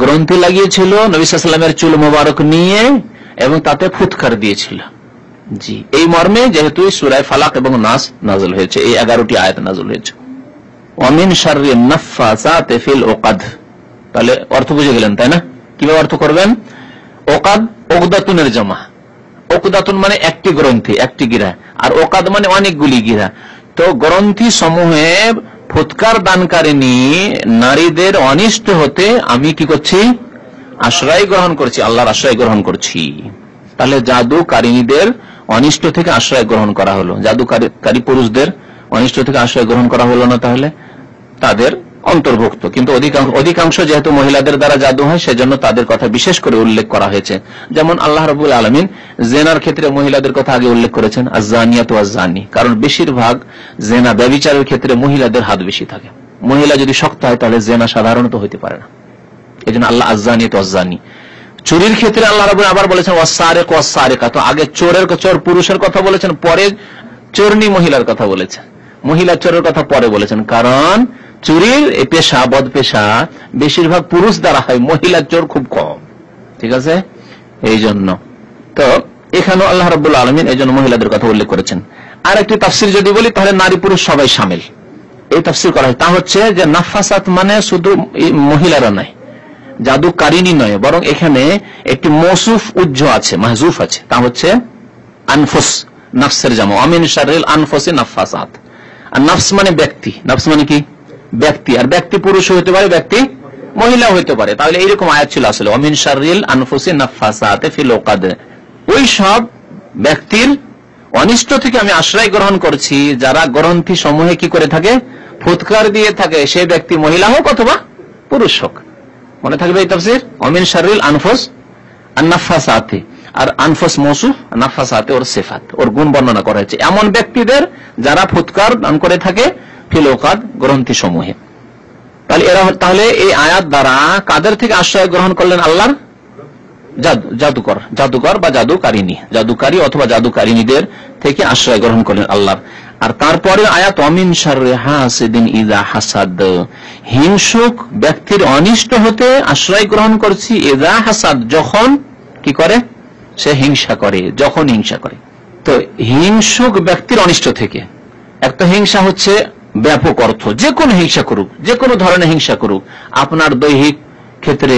গ্রন্থি লাগিয়েছিল নবী সাল্লাল্লাহু আলাইহি ওয়াসাল্লামের চুল মোবারক নিয়ে, এবং তাতে ফুৎকার দিয়েছিল। জি, এই মর্মে যেহেতু সূরা ফালাক এবং নাস নাযিল হয়েছে, এই 11টি আয়াত নাযিল হয়েছে, ওয়ামিন শাররিন নাফাসাতে ফিল উকাদ। তাহলে অর্থ বুঝে গেলেন, তাই না? কিভাবে অর্থ করবেন? উকাদ উকদাতুনের জামা, উকদাতুন মানে একটি গ্রন্থি, একটি গিরা, আর উকাদ মানে অনেকগুলি গিরা। তো গ্রন্থি সমূহে ফুৎকার দানকারিনী নারীদের অনিষ্ট হতে আমি কি করছি? আশ্রয় গ্রহণ করছি, আল্লাহর আশ্রয় গ্রহণ করছি। তাহলে জাদুকারিনীদের অনিষ্ট থেকে আশ্রয় গ্রহণ করা হলো, জাদুকারী পুরুষদের অনিষ্ট থেকে আশ্রয় গ্রহণ করা হলো না, তাহলে তাদের অন্তর্ভুক্ত। কিন্তু অধিকাংশ যেহেতু মহিলাদের দ্বারা জাদু হয়, সেজন্য তাদের কথা বিশেষ করে উল্লেখ করা হয়েছে। যেমন আল্লাহ রাব্বুল আলামিন জেনার ক্ষেত্রে মহিলাদের কথা আগে উল্লেখ করেছেন, আয-যানিয়াতু ওয়াজ-যানি, কারণ বেশিরভাগ জেনা, ব্যভিচারের ক্ষেত্রে মহিলাদের হাত বেশি থাকে। মহিলা যদি শক্ত হয় তাহলে জেনা সাধারণত হইতে পারে না, এই জন্য আল্লাহ আয-যানিয়াতু ওয়াজ-যানি। চুরির ক্ষেত্রে আল্লাহ রাব্বুল আবার বলেছেন ওয়াস-সারিকু ওয়াস-সারিকা, তো আগে চোর পুরুষের কথা বলেছেন, পরে চোরনি মহিলার কথা বলেছেন, মহিলা চোরের কথা পরে বলেছেন, কারণ চুরির এই পেশা, বদ পেশা বেশিরভাগ পুরুষ দ্বারা হয়, মহিলা চোর খুব কম, ঠিক আছে? এই জন্য তো এখানে আল্লাহ রাব্বুল আলামিন এই জন্য মহিলাদের কথা উল্লেখ করেছেন। আর একটি তাফসীর যদি বলি, তাহলে নারী পুরুষ সবাই শামিল, এই তাফসীর করা হয়। তা হচ্ছে যে নাফাসাত মানে শুধু মহিলারা নয়, জাদুকারিনী নয়, বরং এখানে একটি মৌসুফ উজ্জ আছে, মাহজুফ আছে, তা হচ্ছে আনফুস, নাফসের জামা, আমিন শাররিল আনফুসি নাফাসাত। আর নাফস মানে ব্যক্তি, নাফস মানে কি? ব্যক্তি, আর ব্যক্তি পুরুষ হতে পারে, ব্যক্তি মহিলা হতে পারে। তাহলে এইরকম আয়াত ছিল আসলে, আমিন শাররিল আনফুসি নাফাসাতে ফিল উকাদ, ওই সব ব্যক্তির অনিষ্ট থেকে আমি আশ্রয় গ্রহণ করছি যারা গ্রন্থি সমূহে কি করে থাকে? ফুৎকার দিয়ে থাকে, সে ব্যক্তি মহিলা হোক অথবা পুরুষ হোক। মনে থাকবে এই তাফসীর, আমিন শাররিল আনফুস আন-নাফাসাতি। আর আনফাস মৌসুফ, নাফাসাতে ওর সিফাত, ওর গুণ বর্ণনা করা হয়েছে এমন ব্যক্তিদের যারা ফুৎকার দান করে থাকে ফিল ওকাদ গ্রন্থি সমূহে। তাহলে এই আয়াত দ্বারা কাদের থেকে আশ্রয় গ্রহণ করলেন? আল্লাহর জাদুকর বা জাদুকারী অথবা জাদুকারিনীদের থেকে আশ্রয় গ্রহণ করলেন আল্লাহর। আর তারপরে আয়াত অমিন শাররি হাসিদিন ইযা হাসাদ, হিংসুক ব্যক্তির অনিষ্ট হতে আশ্রয় গ্রহণ করছি ইযা হাসাদ, যখন কি করে? সে হিংসা করে, যখন হিংসা করে। তো হিংসুক ব্যক্তির অনিষ্ট থেকে, একটা হিংসা হচ্ছে ব্যাপক অর্থ, যে কোনো হিংসা করুক, যে কোনো ধরনের হিংসা করুক, আপনার দৈহিক ক্ষেত্রে,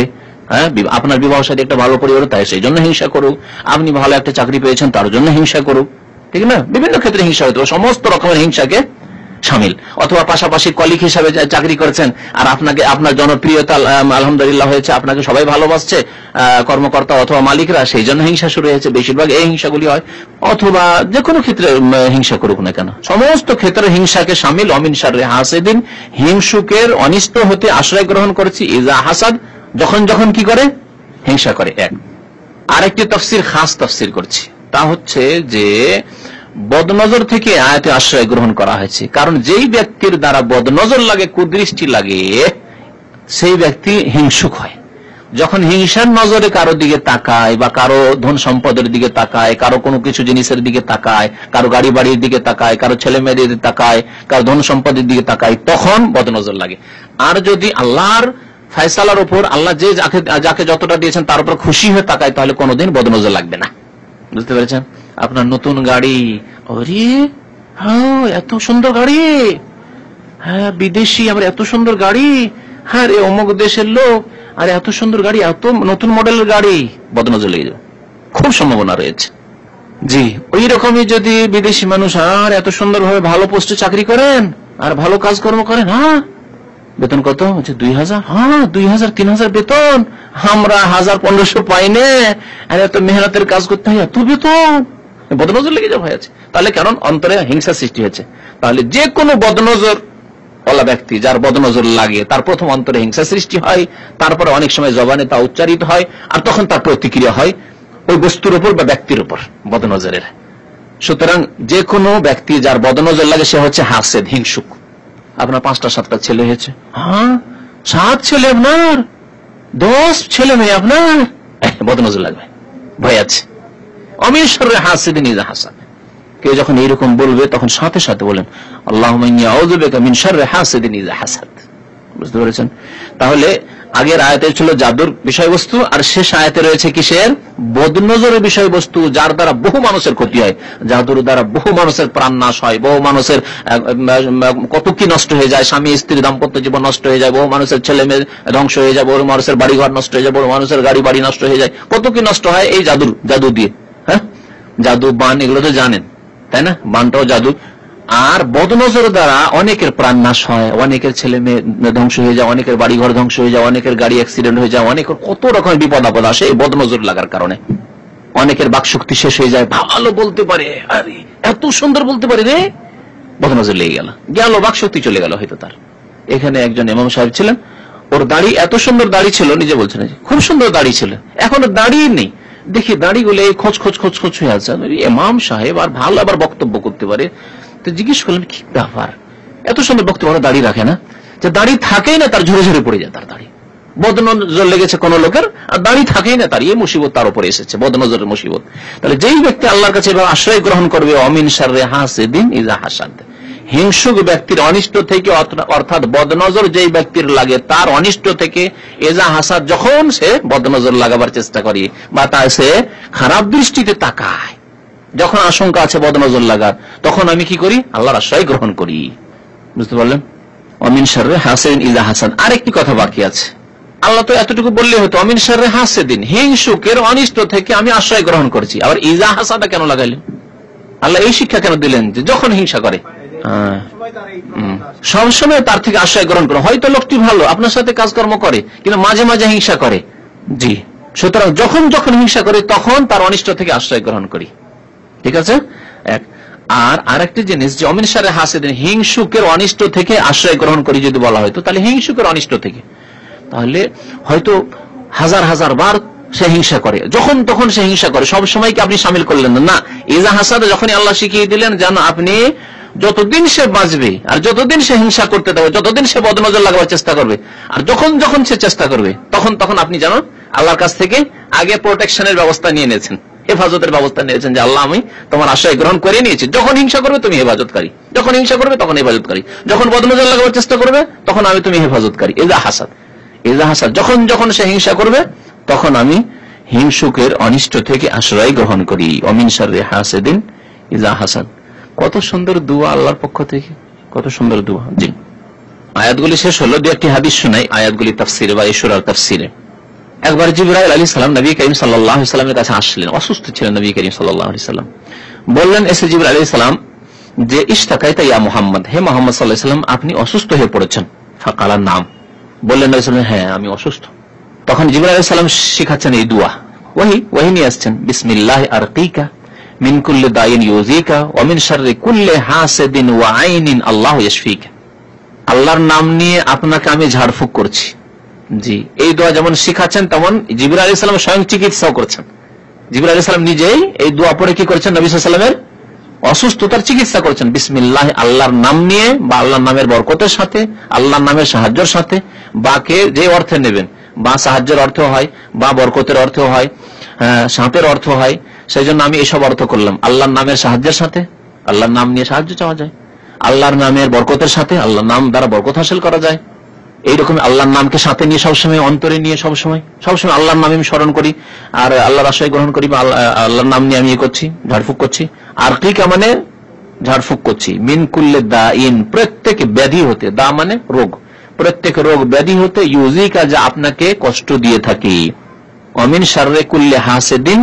আপনার বিবাহ সাথে একটা ভালো পরিবার তাই সেই জন্য হিংসা করুক, আপনি ভালো একটা চাকরি পেয়েছেন তার জন্য হিংসা করুক, ঠিক না? বিভিন্ন ক্ষেত্রে হিংসা হতে পারে, সমস্ত রকমের হিংসাকে সামিল। অথবা পাশাপাশি কলিগ হিসাবে চাকরি করছেন আর আপনার জনপ্রিয়তা আলহামদুলিল্লাহ হয়েছে, আপনাকে সবাই ভালোবাসছে, কর্মকর্তা অথবা মালিকরা, সেই জন্য হিংসা শুরু হয়েছে, বেশিরভাগ এই হিংসাগুলি হয়। অথবা যে কোনো ক্ষেত্রে হিংসা করুক না কেন, সমস্ত ক্ষেত্রে হিংসাকে সামিল। অমিন শাররি হাসিদিন, হিংসুকের অনিষ্ট হতে আশ্রয় গ্রহণ করেছি ইযা হাসাদ, যখন কি করে? হিংসা করে। আরেকটি তাফসীর, খাস তাফসীর করছি, তা হচ্ছে যে বদনজর থেকে আয়াতে আশ্রয় গ্রহণ করা হয়েছে, কারণ যেই ব্যক্তির দ্বারা বদনজর লাগে, কুদৃষ্টি লাগে, সেই ব্যক্তি হিংসুক হয়। যখন হিংসার নজরে কারো দিকে তাকায় বা কারো ধন সম্পদের দিকে তাকায়, কারো কোনো কিছু জিনিসের দিকে তাকায়, কারো গাড়ি বাড়ির দিকে তাকায়, কারো ছেলে মেয়েদের দিকে তাকায়, কারো ধন সম্পদের দিকে তাকায়, তখন বদনজর লাগে। আর যদি আল্লাহর ফয়সালার উপর, আল্লাহ যে যাকে যতটা দিয়েছেন তার উপর খুশি হয়ে তাকায়, তাহলে কোনোদিন বদনজর লাগবে না। বুঝতে পেরেছেন? আপনার নতুন গাড়ি, আরে হ্যাঁ এত সুন্দর গাড়ি, হ্যাঁ বিদেশি, আবার এত সুন্দর গাড়ি, হ্যাঁ রে অমুক দেশের লোক, আর এত সুন্দর গাড়ি, এত নতুন মডেলের গাড়ি, বদনজর লেগে যাবে, খুব সম্ভাবনা রয়েছে। জি, ওই রকমই যদি বিদেশি মানুষ আর এত সুন্দর ভাবে ভালো পোস্টে চাকরি করেন আর ভালো কাজকর্ম করেন, হ্যাঁ বেতন কত হচ্ছে? 2000, হ্যাঁ 2000 3000 বেতন, আমরা 1000-1500 পাই না, আর এত মেহনতের কাজ করতে হয়, এত বেতন, বদনজর লেগে যাওয়া হয়েছে। তাহলে কারণ অন্তরে হিংসা সৃষ্টি হয়েছে। তাহলে যে কোনো বদনজর ওয়ালা ব্যক্তি যার বদনজর লাগে, তার প্রথম অন্তরে হিংসা সৃষ্টি হয়, তারপরে অনেক সময় জবানে তা উচ্চারিত হয়, আর তখন তার প্রতিক্রিয়া হয় ওই বস্তুর উপর বা ব্যক্তির উপর বদনজরের। সুতরাং যে কোনো ব্যক্তি যার বদনজর লাগে সে হচ্ছে হাসেদ, হিংসুক। আপনার 5টা-7টা ছেলে হয়েছে, হ্যাঁ 7 ছেলে আপনার, 10 ছেলে মেয়ে আপনার, বদনজর লাগবে, ভয় আছে। অমিন শাররি হাসিদিন ইযা হাসাদ, কেউ যখন এইরকম বলবে তখন সাথে সাথে বলেন আল্লাহুম্মা ইন্নী আউযু বিকা মিন শাররি হাসিদিন ইযা হাসাদ। বুঝতে পেরেছেন? তাহলে আগের আয়াতে ছিল জাদুর বিষয়বস্তু, আর শেষ আয়াতে রয়েছে কিসের? বদনজরের বিষয়বস্তু, যার দ্বারা বহু মানুষের ক্ষতি হয়, জাদুর দ্বারা বহু মানুষের প্রাণ নাশ হয়, বহু মানুষের কত কি নষ্ট হয়ে যায়, স্বামী স্ত্রী দাম্পত্য জীবন নষ্ট হয়ে যায়, বহু মানুষের ছেলে মেয়ে ধ্বংস হয়ে যায়, বহু মানুষের বাড়িঘর নষ্ট হয়ে যায়, বহু মানুষের গাড়ি বাড়ি নষ্ট হয়ে যায়, কত কি নষ্ট হয় এই জাদু দিয়ে। হ্যাঁ, জাদু, বান, এগুলো তো জানেন, তাই না? বানটাও জাদু। আর বদনজর দ্বারা অনেকের প্রাণ নাশ হয়, অনেকের ছেলে মেয়ে ধ্বংস হয়ে যায়, অনেকের বাড়িঘর ধ্বংস হয়ে যায়, অনেকের গাড়ি অ্যাক্সিডেন্ট হয়ে যায়, অনেকের কত রকমের বিপদ আপদ আসে এই বদনজর লাগার কারণে। অনেকের বাকশক্তি শেষ হয়ে যায়, ভালো বলতে পারে, আরে এত সুন্দর বলতে পারে রে, বদনজর লেগে গেল, বাকশক্তি চলে গেল হয়তো তার। এখানে একজন ইমাম সাহেব ছিলেন, ওর দাড়ি এত সুন্দর দাড়ি ছিল, নিজে বলছেন খুব সুন্দর দাড়ি ছিল, এখন দাড়ি নেই, দেখি দাড়িগুলো খোঁজ হয়ে আছে। ইমাম সাহেব আর ভালো আবার বক্তব্য করতে পারে, তো জিজ্ঞেস করলেন কি ব্যাপার, এত সুন্দর বক্তব্য, দাড়ি রাখে না? যে দাড়ি থাকেই না তার, ঝরে পড়ে যায় তার দাড়ি, বদনজর লেগেছে কোন লোকের, আর দাড়ি থাকেই না তার, এই মুসিবত তার উপরে এসেছে, বদনজরের মুসিবত। তাহলে যেই ব্যক্তি আল্লাহর কাছে এবার আশ্রয় গ্রহণ করবে, অমিন শাররি হাসিদিন ইযা হাসাদ, হিংসুক ব্যক্তির অনিষ্ট থেকে, অর্থাৎ বদনজর যেই ব্যক্তির লাগে তার অনিষ্ট থেকে, ইযা হাসাদ যখন সে বদনজর লাগাবার চেষ্টা করে বা তার সে খারাপ দৃষ্টিতে তাকায়, যখন আশঙ্কা আছে বদনজর লাগার, তখন আমি কি করি? আল্লাহর আশ্রয় গ্রহণ করি। বুঝতে পারলেন? অমিন শাররি হাসিদিন ইযা হাসাদ। আরেকটি কথা বাকি আছে, আল্লাহ তো এতটুকু বললে হতো, অমিন শাররি হাসিদিন, হিংসুকের অনিষ্ট থেকে আমি আশ্রয় গ্রহণ করছি, আবার ইযা হাসাদা কেন লাগাইলেন? আল্লাহ এই শিক্ষা কেন দিলেন যে যখন হিংসা করে সবসময় তার থেকে আশ্রয় গ্রহণ করে? হয়তো লোকটি ভালো, আপনার সাথে কাজকর্ম করে, কিন্তু মাঝে মাঝে হিংসা করে। জি, সুতরাং যখন হিংসা করে তখন তার অনিষ্ট থেকে আশ্রয় গ্রহণ করি। ঠিক আছে? আর আরেকটি জিনিস যে অমিন শাররি হাসিদিন, হিংসুকের অনিষ্ট থেকে আশ্রয় গ্রহণ করি যদি বলা হয়তো, তাহলে হিংসুকের অনিষ্ট থেকে, তাহলে হয়তো হাজার বার সে হিংসা করে, যখন তখন সে হিংসা করে, সব সময় কি আপনি সামিল করলেন না? ইজা হাসাদ, যখনই আল্লাহ শিখিয়ে দিলেন যেন আপনি যতদিন সে বাঁচবে আর যতদিন সে হিংসা করতে থাকবে, যতদিন সে বদনজর লাগাবার চেষ্টা করবে, আর যখন যখন সে চেষ্টা করবে তখন তখন আপনি যেন আল্লাহর কাছ থেকে আগে প্রোটেকশনের ব্যবস্থা নিয়ে নিয়েছেন, হেফাজতের ব্যবস্থা নিয়েছেন, যে আল্লাহ আমি তোমার আশ্রয় গ্রহণ করে নিয়েছি। যখন হিংসা করবে তুমি হেফাজতকারী, যখন হিংসা করবে তখন হেফাজতকারী, যখন বদনজর লাগাবার চেষ্টা করবে তখন আমি তুমি হেফাজতকারী। ইজা হাসাদ, ইজা হাসাদ, যখন যখন সে হিংসা করবে তখন আমি হিংসুকের অনিষ্ট থেকে আশ্রয় গ্রহণ করি। অমিন শাররি হাসিদিন ইজা হাসাদ। কত সুন্দর দোয়া আল্লাহর পক্ষ থেকে, কত সুন্দর দোয়া। জি, আয়াতগুলি শেষ হলো, দু একটি হাদিস শোনাই আয়াতগুলি তাফসিরে বা এই সূরার তাফসিরে। একবার জিবরাইল আলাইহিস সালাম নবী করিম সাল্লাল্লাহু আলাইহি সাল্লামের কাছে আসলেন, অসুস্থ ছিলেন নবী করিম সাল্লাল্লাহু আলাইহি সাল্লাম। বললেন এসে জিবরাইল আলাইহিস সালাম যে ইশতাকাইতা ইয়া মুহাম্মদ, হে মুহাম্মদ সাল্লাল্লাহু আলাইহি সাল্লাম আপনি অসুস্থ হয়ে পড়েছেন। ফাকালার নাম, বললেন নবী সাল্লাল্লাহু আলাইহি সাল্লাম হ্যাঁ আমি অসুস্থ। তখন জিবরাইল আলাইহিস সালাম শিখাচ্ছেন এই দোয়া, ওয়াহি নিয়ে আসছেন, বিসমিল্লাহি আরকিকা মিন কুল্লি দাইন ইউজিকা ওয়া মিন শাররি কুল্লি হাসিদিন ওয়া আইনিন আল্লাহু ইয়াশফিকা। আল্লাহর নাম নিয়ে আপনাকে আমি ঝাড়ফুঁক করছি। জি, এই দোয়া যেমন শিখাচ্ছেন তেমন জিবরাইল আলাইহিস সালাম স্বয়ং চিকিৎসাও করছেন। জিবরাইল আলাইহিস সালাম নিজেই এই দোয়া পড়ে কি করেছেন, নবী সাল্লাল্লাহু আলাইহি ওয়াসাল্লামের অসুস্থতার চিকিৎসা করেছেন। বিসমিল্লাহ, আল্লাহর নাম নিয়ে বা আল্লাহর নামের বরকতের সাথে, আল্লাহর নামের সাহায্যের সাথে, বাকে যে অর্থে নেবেন, বা সাহায্যের অর্থ হয় বা বরকতের অর্থ হয়, সাথের অর্থ হয়, সেই জন্য আমি এসব অর্থ করলাম। আল্লাহর নামের সাহায্যের সাথে, আল্লাহর নাম নিয়ে সাহায্য চাওয়া যায়। আল্লাহর নামের বরকতের সাথে, আল্লাহর নাম দ্বারা বরকত হাসিল করা যায়। এইরকম আল্লাহর নামকে সাথে নিয়ে সবসময়, অন্তরে নিয়ে সবসময় আল্লাহর নামে আমি স্মরণ করি আর আল্লাহর আশ্রয় গ্রহণ করি, বা আল্লাহর নাম নিয়ে আমি করছি, ঝাড়ফুঁক করছি। আর কিকা মানে ঝাড়ফুঁক করছি। মিন কুল্লি দাইন, প্রত্যেক ব্যাধি হতে, দা মানে রোগ, প্রত্যেক রোগ ব্যাধি হতে, ইউজিকা যা আপনাকে কষ্ট দিয়ে থাকে, অমিন শাররি কুল্লি হাসিদিন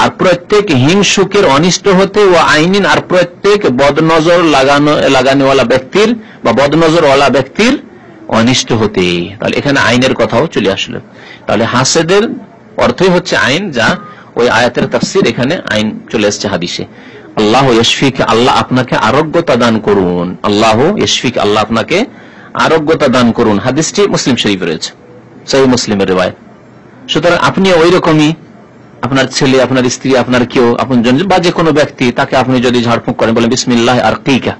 আর প্রত্যেক হিংসুকের অনিষ্ট হতে, ও আইনিন আর প্রত্যেক বদনজর লাগানোওয়ালা ব্যক্তির বা বদনজরওয়ালা ব্যক্তির অনিষ্ট হতে। তাহলে এখানে আইনের কথাও চলে আসলো। তাহলে হাসেদের অর্থই হচ্ছে আইন, যা ওই আয়াতের তাফসীর, এখানে আইন চলে আসছে হাদিসে। আল্লাহ ইয়াশফিক, আল্লাহ আপনাকে আরোগ্যতা দান করুন। আল্লাহ ইয়াশফিক, আল্লাহ আপনাকে আরোগ্যতা দান করুন। হাদিসটি মুসলিম শরীফে রয়েছে, সহিহ মুসলিমের রিওয়ায়াত। সুতরাং আপনি ওই রকমই আপনার ছেলে, আপনার স্ত্রী, আপনার কেউ আপনজন বা যে কোনো ব্যক্তি, তাকে আপনি যদি ঝাড়ফুঁক করেন, বলেন বিসমিল্লাহ আরকিকা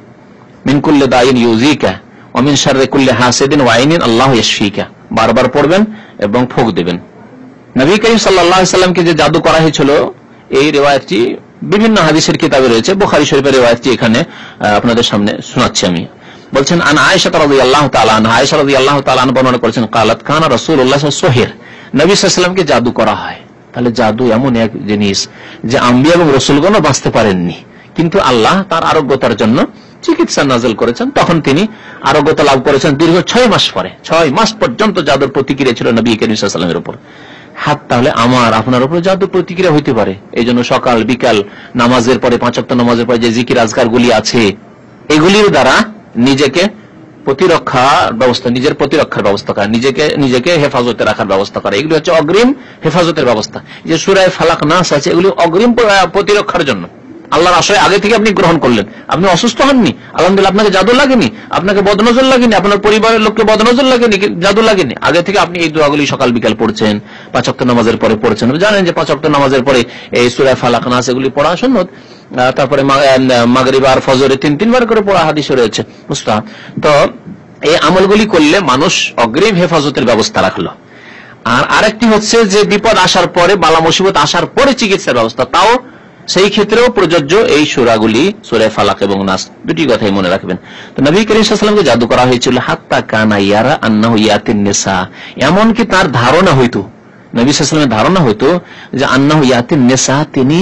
মিন কুল্লি দাইন ইউজিকা ওয়া মিন শাররি কুল্লি হাসিদিন ওয়া আইনিন আল্লাহু ইয়াশফিকা, বারবার পড়বেন এবং ফুঁক দেবেন। নবী করিম সাল্লাল্লাহু আলাইহি সাল্লামকে যে জাদু করা হয়েছিল, এই রিওয়ায়াতটি বিভিন্ন হাদিসের কিতাবে রয়েছে। বুখারী শরীফের রিওয়ায়াতটি এখানে আপনাদের সামনে শোনাচ্ছি আমি। বলছেন আন আয়েশা রাদিয়াল্লাহু তাআলা আনহা, আয়েশা রাদিয়াল্লাহু তাআলা আনহা বর্ণনা করেছেন, ক্বালাত কানা রাসূলুল্লাহ সাল্লাল্লাহু আলাইহি ওয়াসাল্লাম, নবী সাল্লাল্লাহু আলাইহি ওয়াসাল্লামকে জাদু করা হয়। তাহলে জাদু এমন এক জিনিস যে আম্বিয়া এবং রাসূলগণও বাঁচতে পারেননি, কিন্তু আল্লাহ তার আরোগ্যতার জন্য চিকিৎসা নাযিল করেছেন। তখন তিনি আরোগ্যতা লাভ করেছেন দীর্ঘ 6 মাস পরে। 6 মাস পর্যন্ত জাদুর প্রতিক্রিয়া ছিল নবী করিম সাল্লাল্লাহু আলাইহি ওয়াসাল্লামের উপর। হাত, তাহলে আমার আপনার উপর জাদু প্রতিক্রিয়া হইতে পারে। এই জন্য সকাল বিকাল নামাজের পরে, 5 ওয়াক্ত নামাজের পরে যে জিকির আজকার গুলি আছে, এগুলির দ্বারা নিজেকে প্রতিরক্ষার ব্যবস্থা, নিজের প্রতিরক্ষার ব্যবস্থা করা, নিজেকে হেফাজতে রাখার ব্যবস্থা করা, এগুলি হচ্ছে অগ্রিম হেফাজতের ব্যবস্থা। যে সূরা ফালাক নাস আছে, এগুলি অগ্রিম প্রতিরক্ষার জন্য। আল্লাহর আশ্রয় আগে থেকে আপনি গ্রহণ করলেন, আপনি অসুস্থ হননি, আলহামদুলিল্লাহ, আপনাকে জাদু লাগেনি, আপনাকে বদনজর লাগেনি, আপনার পরিবারের লোককে বদনজর লাগেনি, জাদু লাগেনি, আগে থেকে আপনি এই দোয়াগুলি সকাল বিকাল পড়ছেন, 5 ওয়াক্ত নামাজের পরে পড়ছেন। জানেন যে 5 ওয়াক্ত নামাজের পরে এই সূরা ফালাক নাস এগুলি পড়া সুন্নত। তারপরে মাগরিব আর ফজরে 3 বার করে পড়া হাদিসে রয়েছে, মুস্তাহাব। তো এই আমলগুলি করলে মানুষ অগ্রিম হেফাজতের ব্যবস্থা রাখলো। আর আরেকটি হচ্ছে যে বিপদ আসার পরে, বালা মুসিবত আসার পরে চিকিৎসার ব্যবস্থা, তাও সেই ক্ষেত্রেও প্রযোজ্য এই সূরাগুলি, সূরা ফালাক এবং নাস, দুটি কথাই মনে রাখবেন। তো নবী করিম সাল্লাল্লাহু আলাইহি ওয়াসাল্লামকে জাদু করা হয়েছিল হাত্তা কানা ইয়ারা আন্নাহু ইয়াতিন নিসা, এমনকি তার ধারণা হইতো, নবী সাল্লাল্লাহু আলাইহি ওয়াসাল্লামের ধারণা হইতো যে আন্নাহু ইয়াতিন নিসা, তিনি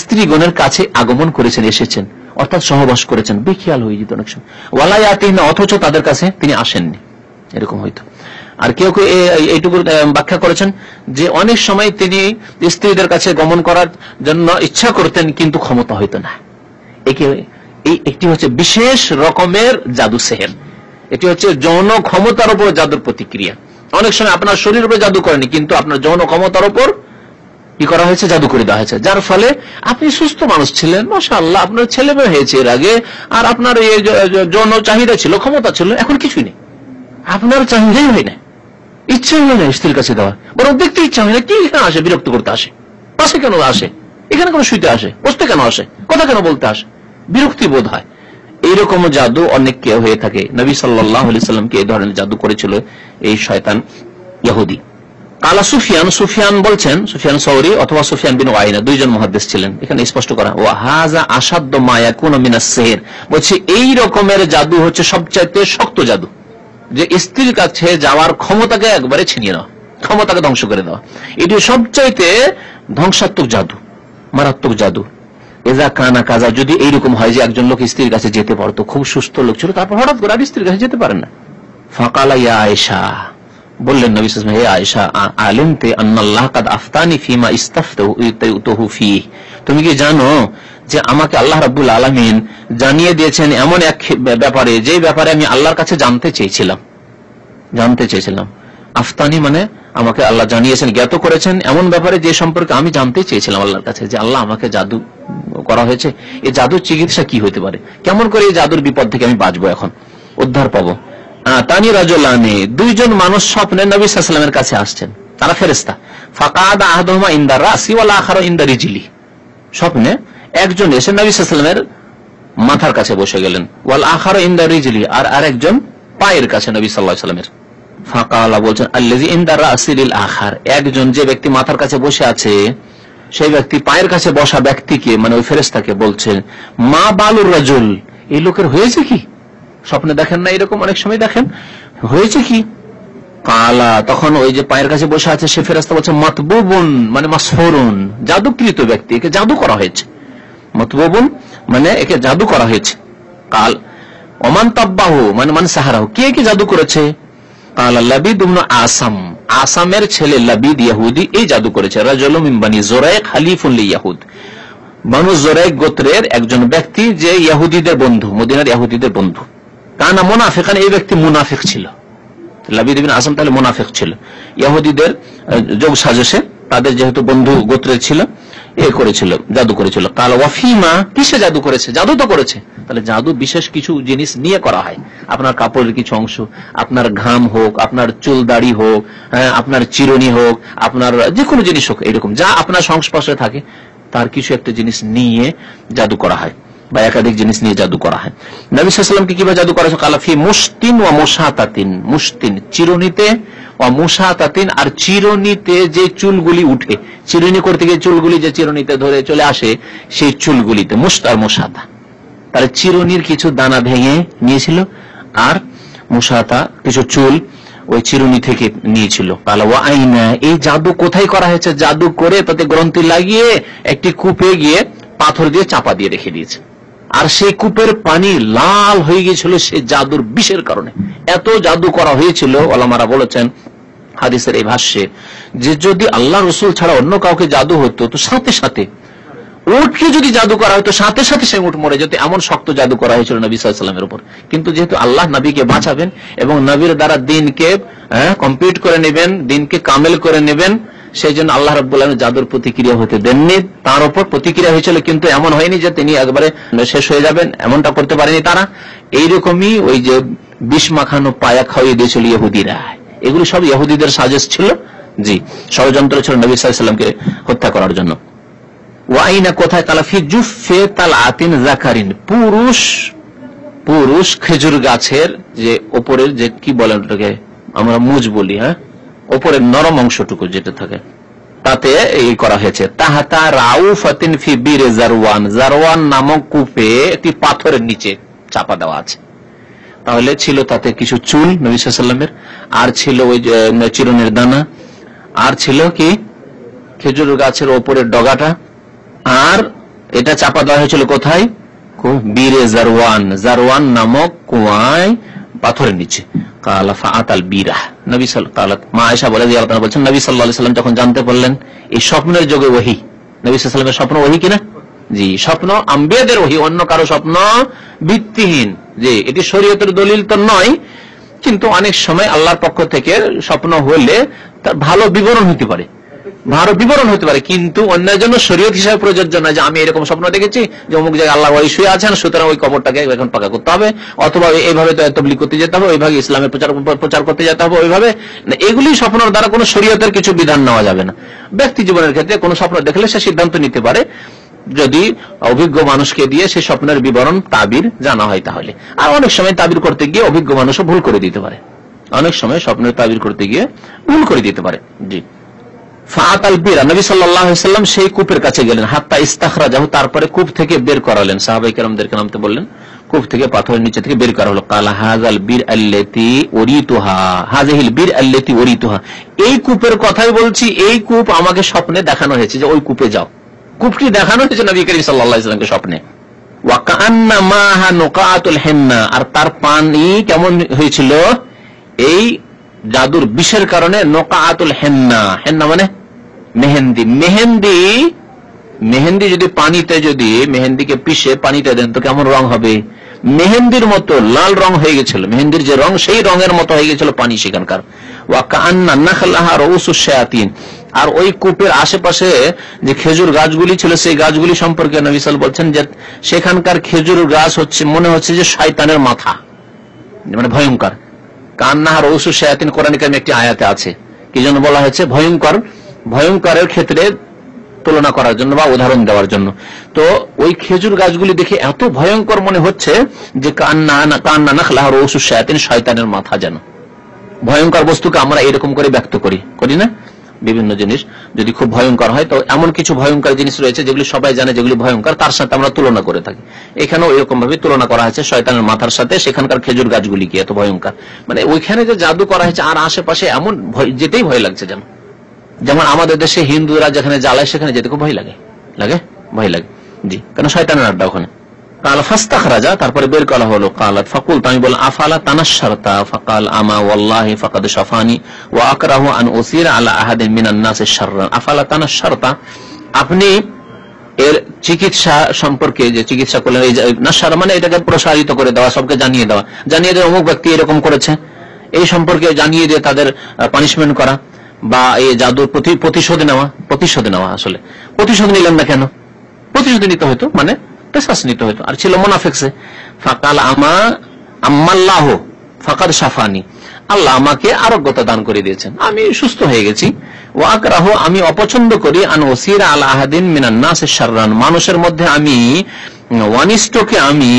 স্ত্রীগণের কাছে আগমন করেছেন, এসেছেন, অর্থাৎ সহবাস করেছেন। বেখিয়াল হয়ে যেত অনেক সময়, ওয়ালা ইয়াতিন, অথচ তাদের কাছে তিনি আসেননি, এরকম হইতো। আর কেউ কেউ এইটুকু ব্যাখ্যা করেছেন যে অনেক সময় তিনি স্ত্রীদের কাছে গমন করার জন্য ইচ্ছা করতেন, কিন্তু ক্ষমতা হইতো না। একটি হচ্ছে বিশেষ রকমের জাদু সেহের, এটি হচ্ছে যৌন ক্ষমতার উপর জাদুর প্রতিক্রিয়া। অনেক সময় আপনার শরীরের উপর জাদু করেনি, কিন্তু আপনার যৌন ক্ষমতার উপর কি করা হয়েছে, জাদু করে দেওয়া হয়েছে। যার ফলে আপনি সুস্থ মানুষ ছিলেন, মাশাআল্লাহ, আপনার ছেলে মেয়ে হয়েছে এর আগে, আর আপনার এই যৌন চাহিদা ছিল, ক্ষমতা ছিল, এখন কিছুই নেই, আপনার চাহিদাই হয় না। ইচ্ছা হয় না স্ত্রীর কাছে দেওয়া, বরং দেখতে ইচ্ছা হয় না। কি এখানে আসে, বিরক্ত করতে আসে, পাশে কেন আসে, এখানে কেন শুইতে আসে, বসতে কেন আসে, কথা কেন বলতে আসে, বিরক্তি বোধ হয়। এইরকম জাদু অনেককে হয়ে থাকে। নবী সাল্লাল্লাহু আলাইহি সাল্লামকে এই ধরনের জাদু করেছিল এই শয়তান ইহুদি। কালা সুফিয়ান, সুফিয়ান বলছেন, সুফিয়ান সৌরি অথবা সুফিয়ান বিন ওয়াইনা, দুইজন মুহাদ্দিস ছিলেন। এখানে স্পষ্ট করা, ও হাযা আসাদ্দ মা ইয়াকুনু মিনাস সিহর, বলছে এই রকমের জাদু হচ্ছে সবচাইতে শক্ত জাদু, যে স্ত্রীর কাছে যাওয়ার ক্ষমতাকে একবারে ছিনিয়ে নেওয়া, ক্ষমতাকে ধ্বংস করে দেওয়া। এটি সবচাইতে ধ্বংসাত্মক জাদু, মারাত্মক জাদু। এজা কানা কাজা, যদি এইরকম হয় যে একজন লোক স্ত্রীর কাছে যেতে পারতো, খুব সুস্থ লোক ছিল, তারপর হঠাৎ করে আর স্ত্রীর কাছে যেতে পারেন না। ফাকালা ইয়া আয়েশা, বললেন নবী সাল্লাল্লাহু আলাইহি ওয়াসাল্লাম, হে আয়েশা, আলিমতে আন্নাল্লাহ কাদ আফতানি ফিমা ইস্তাফতাহু ফিহি, তুমি কি জানো যে আমাকে আল্লাহ রাব্বুল আলামিন জানিয়ে দিয়েছেন এমন এক ব্যাপারে, যে ব্যাপারে আমি আল্লাহর কাছে জানতে চেয়েছিলাম। আফতানি মানে আমাকে আল্লাহ জানিয়েছেন, জ্ঞাত করেছেন এমন ব্যাপারে যে সম্পর্কে আমি জানতে চেয়েছিলাম আল্লাহর কাছে, যে আল্লাহ আমাকে জাদু করা হয়েছে, এই জাদুর চিকিৎসা কি হতে পারে, কেমন করে এই জাদুর বিপদ থেকে আমি বাঁচবো, এখন উদ্ধার পাবো। তানি রাজুলানি, দুইজন মানুষ স্বপ্নে নবী সাল্লাল্লাহু আলাইহি ওয়াসাল্লামের কাছে আসছেন, তারা ফেরেশতা। ফাকাদা আহাদুহুমা ইনদা রাসি ওয়াল আখারু ইনদা রিজলি, স্বপ্নে একজন এসে নবী সাল্লাল্লাহু আলাইহি ওয়াসাল্লামের মাথার কাছে বসে গেলেন, ওয়াল আখারু ইনদা রিজলি, আর আরেকজন পায়ের কাছে নবী সাল্লাল্লাহু আলাইহি ওয়াসাল্লামের। ফাকালা, বলছেন, আল্লাযী ইনদা রাসিল আখার, একজন যে ব্যক্তি মাথার কাছে বসে আছে, সেই ব্যক্তি পায়ের কাছে বসা ব্যক্তিকে, মানে ওই ফেরেশতাকে বলছেন, মা বালুর রাজুল, এই লোকের হয়েছে কি? স্বপ্নে দেখেন না এরকম, অনেক সময় দেখেন, হয়েছে কি? কালা, তখন ওই যে পায়ের কাছে বসে আছে সে ফেরেশতা বলছে, মাতবুবুন মানে মাসহুরুন, জাদুকৃত ব্যক্তি, একে জাদু করা হয়েছে। মাতবুবুন মানে একে জাদু করা হয়েছে। কাল ওমান তাব্বাহু মানে মান সাহারাহু, কে কি জাদু করেছে? কাল লাবিদ ইবনে আসাম, আসামের ছেলে লাবিদ ইহুদি এই জাদু করেছে। রাজুলুম মিন বানি যুরাইক খালিফুন লিয়াহুদ, বানু যুরাইক গোত্রের একজন ব্যক্তি, যে ইহুদিদের বন্ধু, মদিনার ইহুদিদের বন্ধু। কানা মুনাফিকান, এই ব্যক্তি মুনাফিক ছিল। লাবিদ ইবনে আসাম তাহলে মুনাফিক ছিল, ইহুদিদের যোগ সাজসে, তাদের যেহেতু বন্ধু গোত্রের ছিল, এ করেছিল, জাদু করেছিল। কাল ওয়াফিমা, কিসে জাদু করেছে? জাদু তো করেছে। তাহলে জাদু বিশেষ কিছু জিনিস নিয়ে করা হয়, আপনার কাপড়ের কিছু অংশ, আপনার ঘাম হোক, আপনার চুল দাড়ি হোক, আপনার চিরুনি হোক, আপনার যে কোনো জিনিস হোক, এরকম যা আপনার সংস্পর্শে থাকে তার কিছু একটা জিনিস নিয়ে জাদু করা হয়, বা একাধিক জিনিস নিয়ে জাদু করা হয়। নবী সাল্লাল্লাহু আলাইহি ওয়াসাল্লামকে কিভাবে জাদু করা হয়েছে? কালাফি মুস্তিন ওয়া মুশাতাতিন, মুস্তিন চিরুনিতে, ওয়া মুশাতাতিন আর চিরুনিতে যে চুলগুলি উঠে, চিরুনি করতে গিয়ে চুলগুলি যে চিরুনিতে ধরে চলে আসে, সেই চুলগুলিতে, মুস্ত আর মুশাতা, তাহলে চিরুনির কিছু দানা ভেঙে নিয়েছিল, আর মুশাতা কিছু চুল ওই চিরুনি থেকে নিয়েছিল। কালা ওয়া আইনা, এই জাদু কোথায় করা হয়েছে? জাদু করে তাতে গ্রন্থি লাগিয়ে একটি কূপে গিয়ে পাথর দিয়ে চাপা দিয়ে রেখে দিয়েছে, আর সেই কূপের পানি লাল হয়ে গিয়েছিল সেই জাদুর বিষের কারণে। এত জাদু করা হয়েছিল, ওলামারা বলেছেন হাদিসের এই ভাষ্যে, যে যদি আল্লাহ রসুল ছাড়া অন্য কাউকে জাদু হতো তো সাথে সাথে, উটকে যদি জাদু করা হতো সাথে সাথে সে উট মরে যেত, এমন শক্ত জাদু করা হয়েছিল নবী সাল্লাল্লাহু আলাইহি ওয়াসাল্লামের উপর। কিন্তু যেহেতু আল্লাহ নবীকে বাঁচাবেন এবং নবীর দ্বারা দিনকে কমপ্লিট করে নেবেন, দিনকে কামেল করে নেবেন, সেই জন্য আল্লাহ রাব্বুল আলামিন জাদুর প্রতিক্রিয়া হতে দেননি। তার উপর প্রতিক্রিয়া হয়েছিল, কিন্তু এমন হয়নি যে তিনি একবারে শেষ হয়ে যাবেন, এমনটা করতে পারেনি তারা। এইরকমই ওই যে বিষ মাখানো পায়া খাওয়িয়ে দিয়েছিল ইহুদিরা, এগুলো সব ইহুদিদের সাজেশ ছিল, জি, ষড়যন্ত্র ছিল নবী সাল্লাল্লাহু আলাইহি ওয়াসাল্লামকে হত্যা করার জন্য। ওয়াইনা কোথায়? কালাফি জুফে তালাতিন জাকারিন, পুরুষ খেজুর গাছের যে ওপরের যে কি বলেন ওটাকে আমরা মুজ বলি, ওপরের নরম অংশটুকু যেটা থাকে, তাতে এই করা হয়েছে। তাহাতা রাউফাতিন ফি বিরে জারওয়ান, জারওয়ান নামক কূপে একটি পাথরের নিচে চাপা দেওয়া আছে। তাহলে ছিল তাতে কিছু চুল নবী সাল্লাল্লাহু আলাইহি ওয়াসাল্লামের, আর ছিল ওই চিরুনির দানা, আর ছিল কি খেজুর গাছের ওপরের ডগাটা, আর এটা চাপা দেওয়া হয়েছিল কোথায়? বীরে জারওয়ান, জারওয়ান নামক কুয়ায়, পাথরের নিচে। কালা ফাআতাল বীরা, নবী সাল্লাল্লাহু আলাইহি ওয়াসাল্লাম, মা আয়েশা রাদিয়াল্লাহু আনহা বলেন, নবী সাল্লাল্লাহু আলাইহি ওয়াসাল্লাম যখন জানতে পারলেন এই স্বপ্নের যোগে ওহী, নবী সাল্লাল্লাহু আলাইহি ওয়াসাল্লামের স্বপ্ন ওহী কিনা? জি, স্বপ্ন আম্বিয়াদের ওহী, অন্য কারো স্বপ্ন ভিত্তিহীন। যে এটি শরীয়তের দলিল তো নয়, কিন্তু অনেক সময় আল্লাহর পক্ষ থেকে স্বপ্ন হলে তার ভালো বিবরণ হতে পারে, ভালো বিবরণ হতে পারে, কিন্তু অন্যের জন্য শরীয়ত হিসাবে প্রযোজ্য নয় যে আমি এরকম স্বপ্ন দেখেছি যে অমুক জায়গায় আল্লাহ ওই শুয়ে আছেন, সুতরাং ওই কবরটাকে এখন পাকা করতে হবে, অথবা এইভাবে তবলিগ করতে যেতে হবে, ওইভাবে ইসলামের প্রচার করতে যেতে হবে, ওইভাবে এগুলি স্বপ্নের দ্বারা কোনো শরীয়তের কিছু বিধান নেওয়া যাবে না। ব্যক্তি জীবনের ক্ষেত্রে কোনো স্বপ্ন দেখলে সে সিদ্ধান্ত নিতে পারে যদি অভিজ্ঞ মানুষকে দিয়ে সেই স্বপ্নের বিবরণ তাবির জানা হয় তাহলে। আর অনেক সময় তাবির করতে গিয়ে অভিজ্ঞ মানুষও ভুল করে দিতে পারে, অনেক সময় স্বপ্নের তাবির করতে গিয়ে ভুল করে দিতে পারে। জি। ফাআতাল বিরা, নবী সাল্লাল্লাহু আলাইহি ওয়াসাল্লাম সেই কূপের কাছে গেলেন, হাত্তা ইস্তাখরাজাহু, তারপরে কূপ থেকে বের করালেন। সাহাবায়ে কেরামদেরকে নামতে বললেন, কূপ থেকে পাথরের নিচে থেকে বের করা হলো। কালা হাযাল বির আল্লাতী উরিতুহা, হাযিহিল বির আল্লাতী উরিতুহা, এই কূপের কথাই বলছি, এই কূপ আমাকে স্বপ্নে দেখানো হয়েছে যে ওই কূপে যাও। কূপটি দেখানো হয়েছে নবী করিম সাল্লাল্লাহু আলাইহি ওয়াসাল্লামকে স্বপ্নে। ওয়া কাআন্না মাহা নুকাতুল হিন্না, আর তার পানি কেমন হয়েছিল এই জাদুর বিষের কারণে, নোকাতুল হেন্না, হেন্না মানে মেহেন্দি, মেহেন্দি, মেহেন্দি যদি পানিতে, যদি মেহেন্দিকে পিষে পানিতে দেন তো কেমন রং হবে, মেহেন্দির মতো লাল রং হয়ে গেছিল, মেহেন্দির যে রং সেই রঙের মতো হয়ে গেছিল পানি সেখানকার। ওয়া কাআন্না নাখলাহা রউসুশ শায়াতিন, আর ওই কূপের আশেপাশে যে খেজুর গাছগুলি ছিল সেই গাছগুলি সম্পর্কে নবী সাল্লাল্লাহু আলাইহি ওয়াসাল্লাম বলছেন যে সেখানকার খেজুর গাছ হচ্ছে, মনে হচ্ছে যে শয়তানের মাথা, মানে ভয়ঙ্কর। কান্নাহা রউসুশ শায়াতিন কোরআনে কারিমে একটি আয়াতে আছে, কি জন্য বলা হয়েছে, ভয়ঙ্কর, ভয়ঙ্করের ক্ষেত্রে তুলনা করার জন্য বা উদাহরণ দেওয়ার জন্য। তো ওই খেজুর গাছগুলি দেখে এত ভয়ঙ্কর মনে হচ্ছে যে কান্না নাখলাহা রউসুশ শায়াতিন, শয়তানের মাথা। যেন ভয়ঙ্কর বস্তুকে আমরা এরকম করে ব্যক্ত করি না, বিভিন্ন জিনিস যদি খুব ভয়ঙ্কর হয় তো এমন কিছু ভয়ঙ্কর জিনিস রয়েছে যেগুলি সবাই জানে যেগুলি ভয়ঙ্কর, তার সাথে আমরা তুলনা করে থাকি। এখানেও এরকম ভাবে তুলনা করা হয়েছে শয়তানের মাথার সাথে সেখানকার খেজুর গাছগুলি কি এত ভয়ঙ্কর, মানে ওইখানে যে জাদু করা হয়েছে আর আশেপাশে এমন যেতেই ভয় লাগছে। যেমন আমাদের দেশে হিন্দুরা যেখানে জ্বালায় সেখানে যেতে খুব ভয় লাগে, ভয় লাগে। জি, কেন শয়তানের আড্ডা ওখানে। কাল ফাস্তাখরাজা, তারপরে বের করা হলো। কালাত ফাকুলতু, আমি বললাম আফালা তানাশশারতা, ফাকাল আমা ওয়াল্লাহি ফাকাদ শাফানি ওয়া আকরাহু আন উসিরা আলা আহাদিন মিনান নাসি শাররান। আফালা তানাশশারতা, আপনি এর চিকিৎসা সম্পর্কে যে চিকিৎসা করলেন, এই নাশার মানে এটাকে প্রসারিত করে দেওয়া, সবকে জানিয়ে দেওয়া, অমুক ব্যক্তি এরকম করেছে এই সম্পর্কে জানিয়ে দিয়ে তাদের পানিশমেন্ট করা, বা এই জাদুর প্রতিশোধ নেওয়া। আসলে প্রতিশোধ নিলেন না কেন? প্রতিশোধ নিতে হয়তো, মানে পেশাস নিতে হয়তো, আর ছিল মুনাফিকসে। ফাকাল আম্মাল্লাহ ফাকাদ শাফানি, আল্লাহ আমাকে আরোগ্যতা দান করে দিয়েছেন, আমি সুস্থ হয়ে গেছি। ওয়া আকরাহু, আমি অপছন্দ করি, আন উসিরা আলা আহাদিন মিনান নাসি শাররান, মানুষের মধ্যে আমি অনিষ্টকে আমি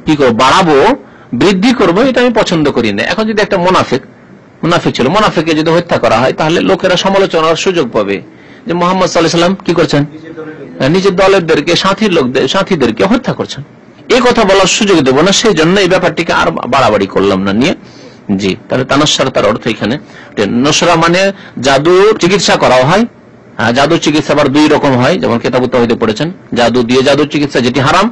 কি করব, বাড়াবো, বৃদ্ধি করব, এটা আমি পছন্দ করি না। এখন যদি একটা মুনাফিক ছিল, মুনাফিককে যদি হত্যা করা হয় তাহলে লোকেরা সমালোচনার সুযোগ পাবে যে মুহাম্মদ সাল্লাল্লাহু আলাইহি ওয়াসাল্লাম কি করছেন, নিজের দলেরদেরকে, সাথীদেরকে হত্যা করছেন। এই কথা বলার সুযোগ দেব না, সেই জন্য এই ব্যাপারটিকে আর বাড়াবাড়ি করলাম না নিয়ে। জি, তাহলে তানাশার তার অর্থ এখানে নসরা মানে জাদুর চিকিৎসা করা হয়। জাদুর চিকিৎসা আবার দুই রকম হয়, যেমন কিতাবুত তাওহীদে পড়েছেন, জাদু দিয়ে জাদুর চিকিৎসা যেটি হারাম,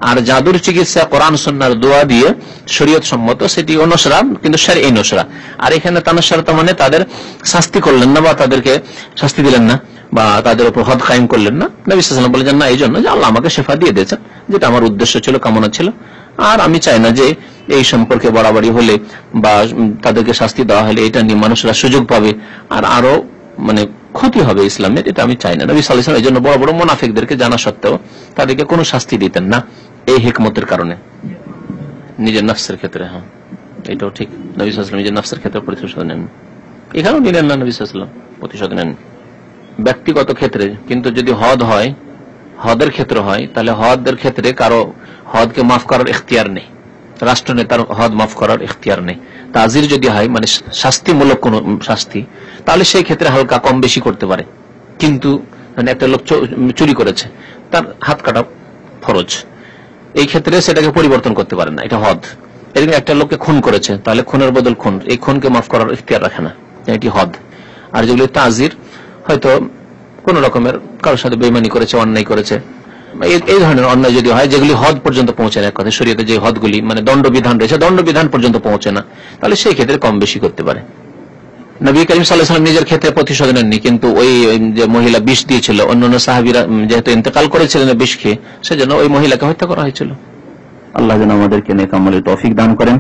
আর জাদুর চিকিৎসা কোরআন সুন্নাহর দোয়া দিয়ে শরীয়ত সম্মত, সেটি নসরা, কিন্তু শারঈ নসরা। আর এখানে তানাশারতা মানে তাদের শাস্তি করলেন না, বা তাদেরকে শাস্তি দিলেন না, বা তাদের উপর হদ কায়েম করলেন না। নবী সাল্লাল্লাহু আলাইহি ওয়াসাল্লাম বলেছেন না, এই জন্য যে আল্লাহ আমাকে শেফা দিয়ে দিয়েছেন, যেটা আমার উদ্দেশ্য ছিল, কামনা ছিল, আর আমি চাই না যে এই সম্পর্কে বাড়াবাড়ি হলে বা তাদেরকে শাস্তি দেওয়া হলে এটা নিয়ে মানুষরা সুযোগ পাবে আর আরো মানে ক্ষতি হবে ইসলামের, এটা আমি চাই না। নবী সাল্লাল্লাহু আলাইহি ওয়াসাল্লাম এই জন্য বড় বড় মুনাফিকদেরকে জানা সত্ত্বেও তাদেরকে কোনো শাস্তি দিতেন না, এই হিকমতের কারণে। নিজের নফসের ক্ষেত্রে, হ্যাঁ এটাও ঠিক, নবী সাল্লাল্লাহু আলাইহি ওয়াসাল্লাম নিজের নফসের ক্ষেত্রে প্রতিশোধ নেন, এখানেও নিলেন না নবী সাল্লাল্লাহু আলাইহি ওয়াসাল্লাম, প্রতিশোধ নেন ব্যক্তিগত ক্ষেত্রে। কিন্তু যদি হদ হয়, হদের ক্ষেত্র হয়, তাহলে হদের ক্ষেত্রে কারো হদকে মাফ করার ইখতিয়ার নেই, রাষ্ট্রনেতার হদ মাফ করার ইখতিয়ার নেই। তাজির যদি হয় মানে শাস্তিমূলক কোন শাস্তি, তাহলে সেই ক্ষেত্রে হালকা কম বেশি করতে পারে। কিন্তু মানে একটা লোক চুরি করেছে, তার হাত কাটা ফরজ, এই ক্ষেত্রে সেটাকে পরিবর্তন করতে পারে না, এটা হদ। এরকম একটা লোককে খুন করেছে, তাহলে খুনের বদল খুন, এই খুনকে মাফ করার ইখতিয়ার রাখে না, এটি হদ। আর যেগুলি তাজির, হয়তো কোন রকমের কারোর সাথে বেইমানি করেছে, অন্যায় করেছে, এই ধরনের অন্যায় যদি হয় যেগুলি হদ পর্যন্ত পৌঁছে না, এক কথা শরীয়তে যে হদগুলি মানে দণ্ডবিধান রয়েছে, দণ্ডবিধান পর্যন্ত পৌঁছে না, তাহলে সেই ক্ষেত্রে কম বেশি করতে পারে। নবী করিম সাল্লাল্লাহু আলাইহি ওয়াসাল্লাম নিজের ক্ষেত্রে প্রতিশোধ নেননি, কিন্তু ওই যে মহিলা বিষ দিয়েছিল, অন্যান্য সাহাবীরা যেহেতু ইন্তেকাল করেছিলেন বিষ খেয়ে, সেজন্য ওই মহিলাকে হত্যা করা হয়েছিল। আল্লাহ যেন আমাদেরকে নেক আমলের তৌফিক দান করেন,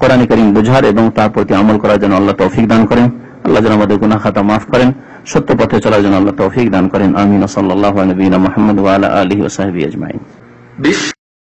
কোরআন কারীম বুঝার এবং তার প্রতি আমল করার জন্য আল্লাহ তৌফিক দান করেন। আল্লাহ যেন আমাদের গুনাহ খাতা মাফ করেন। সত্য পথে চলার জন্য আল্লাহ তৌফিক দান করেন। আমিন। সাল্লাল্লাহু আলা নবিয়িনা মুহাম্মদ ওয়া আলা আলিহি ওয়া সাহবিহি আজমাইন।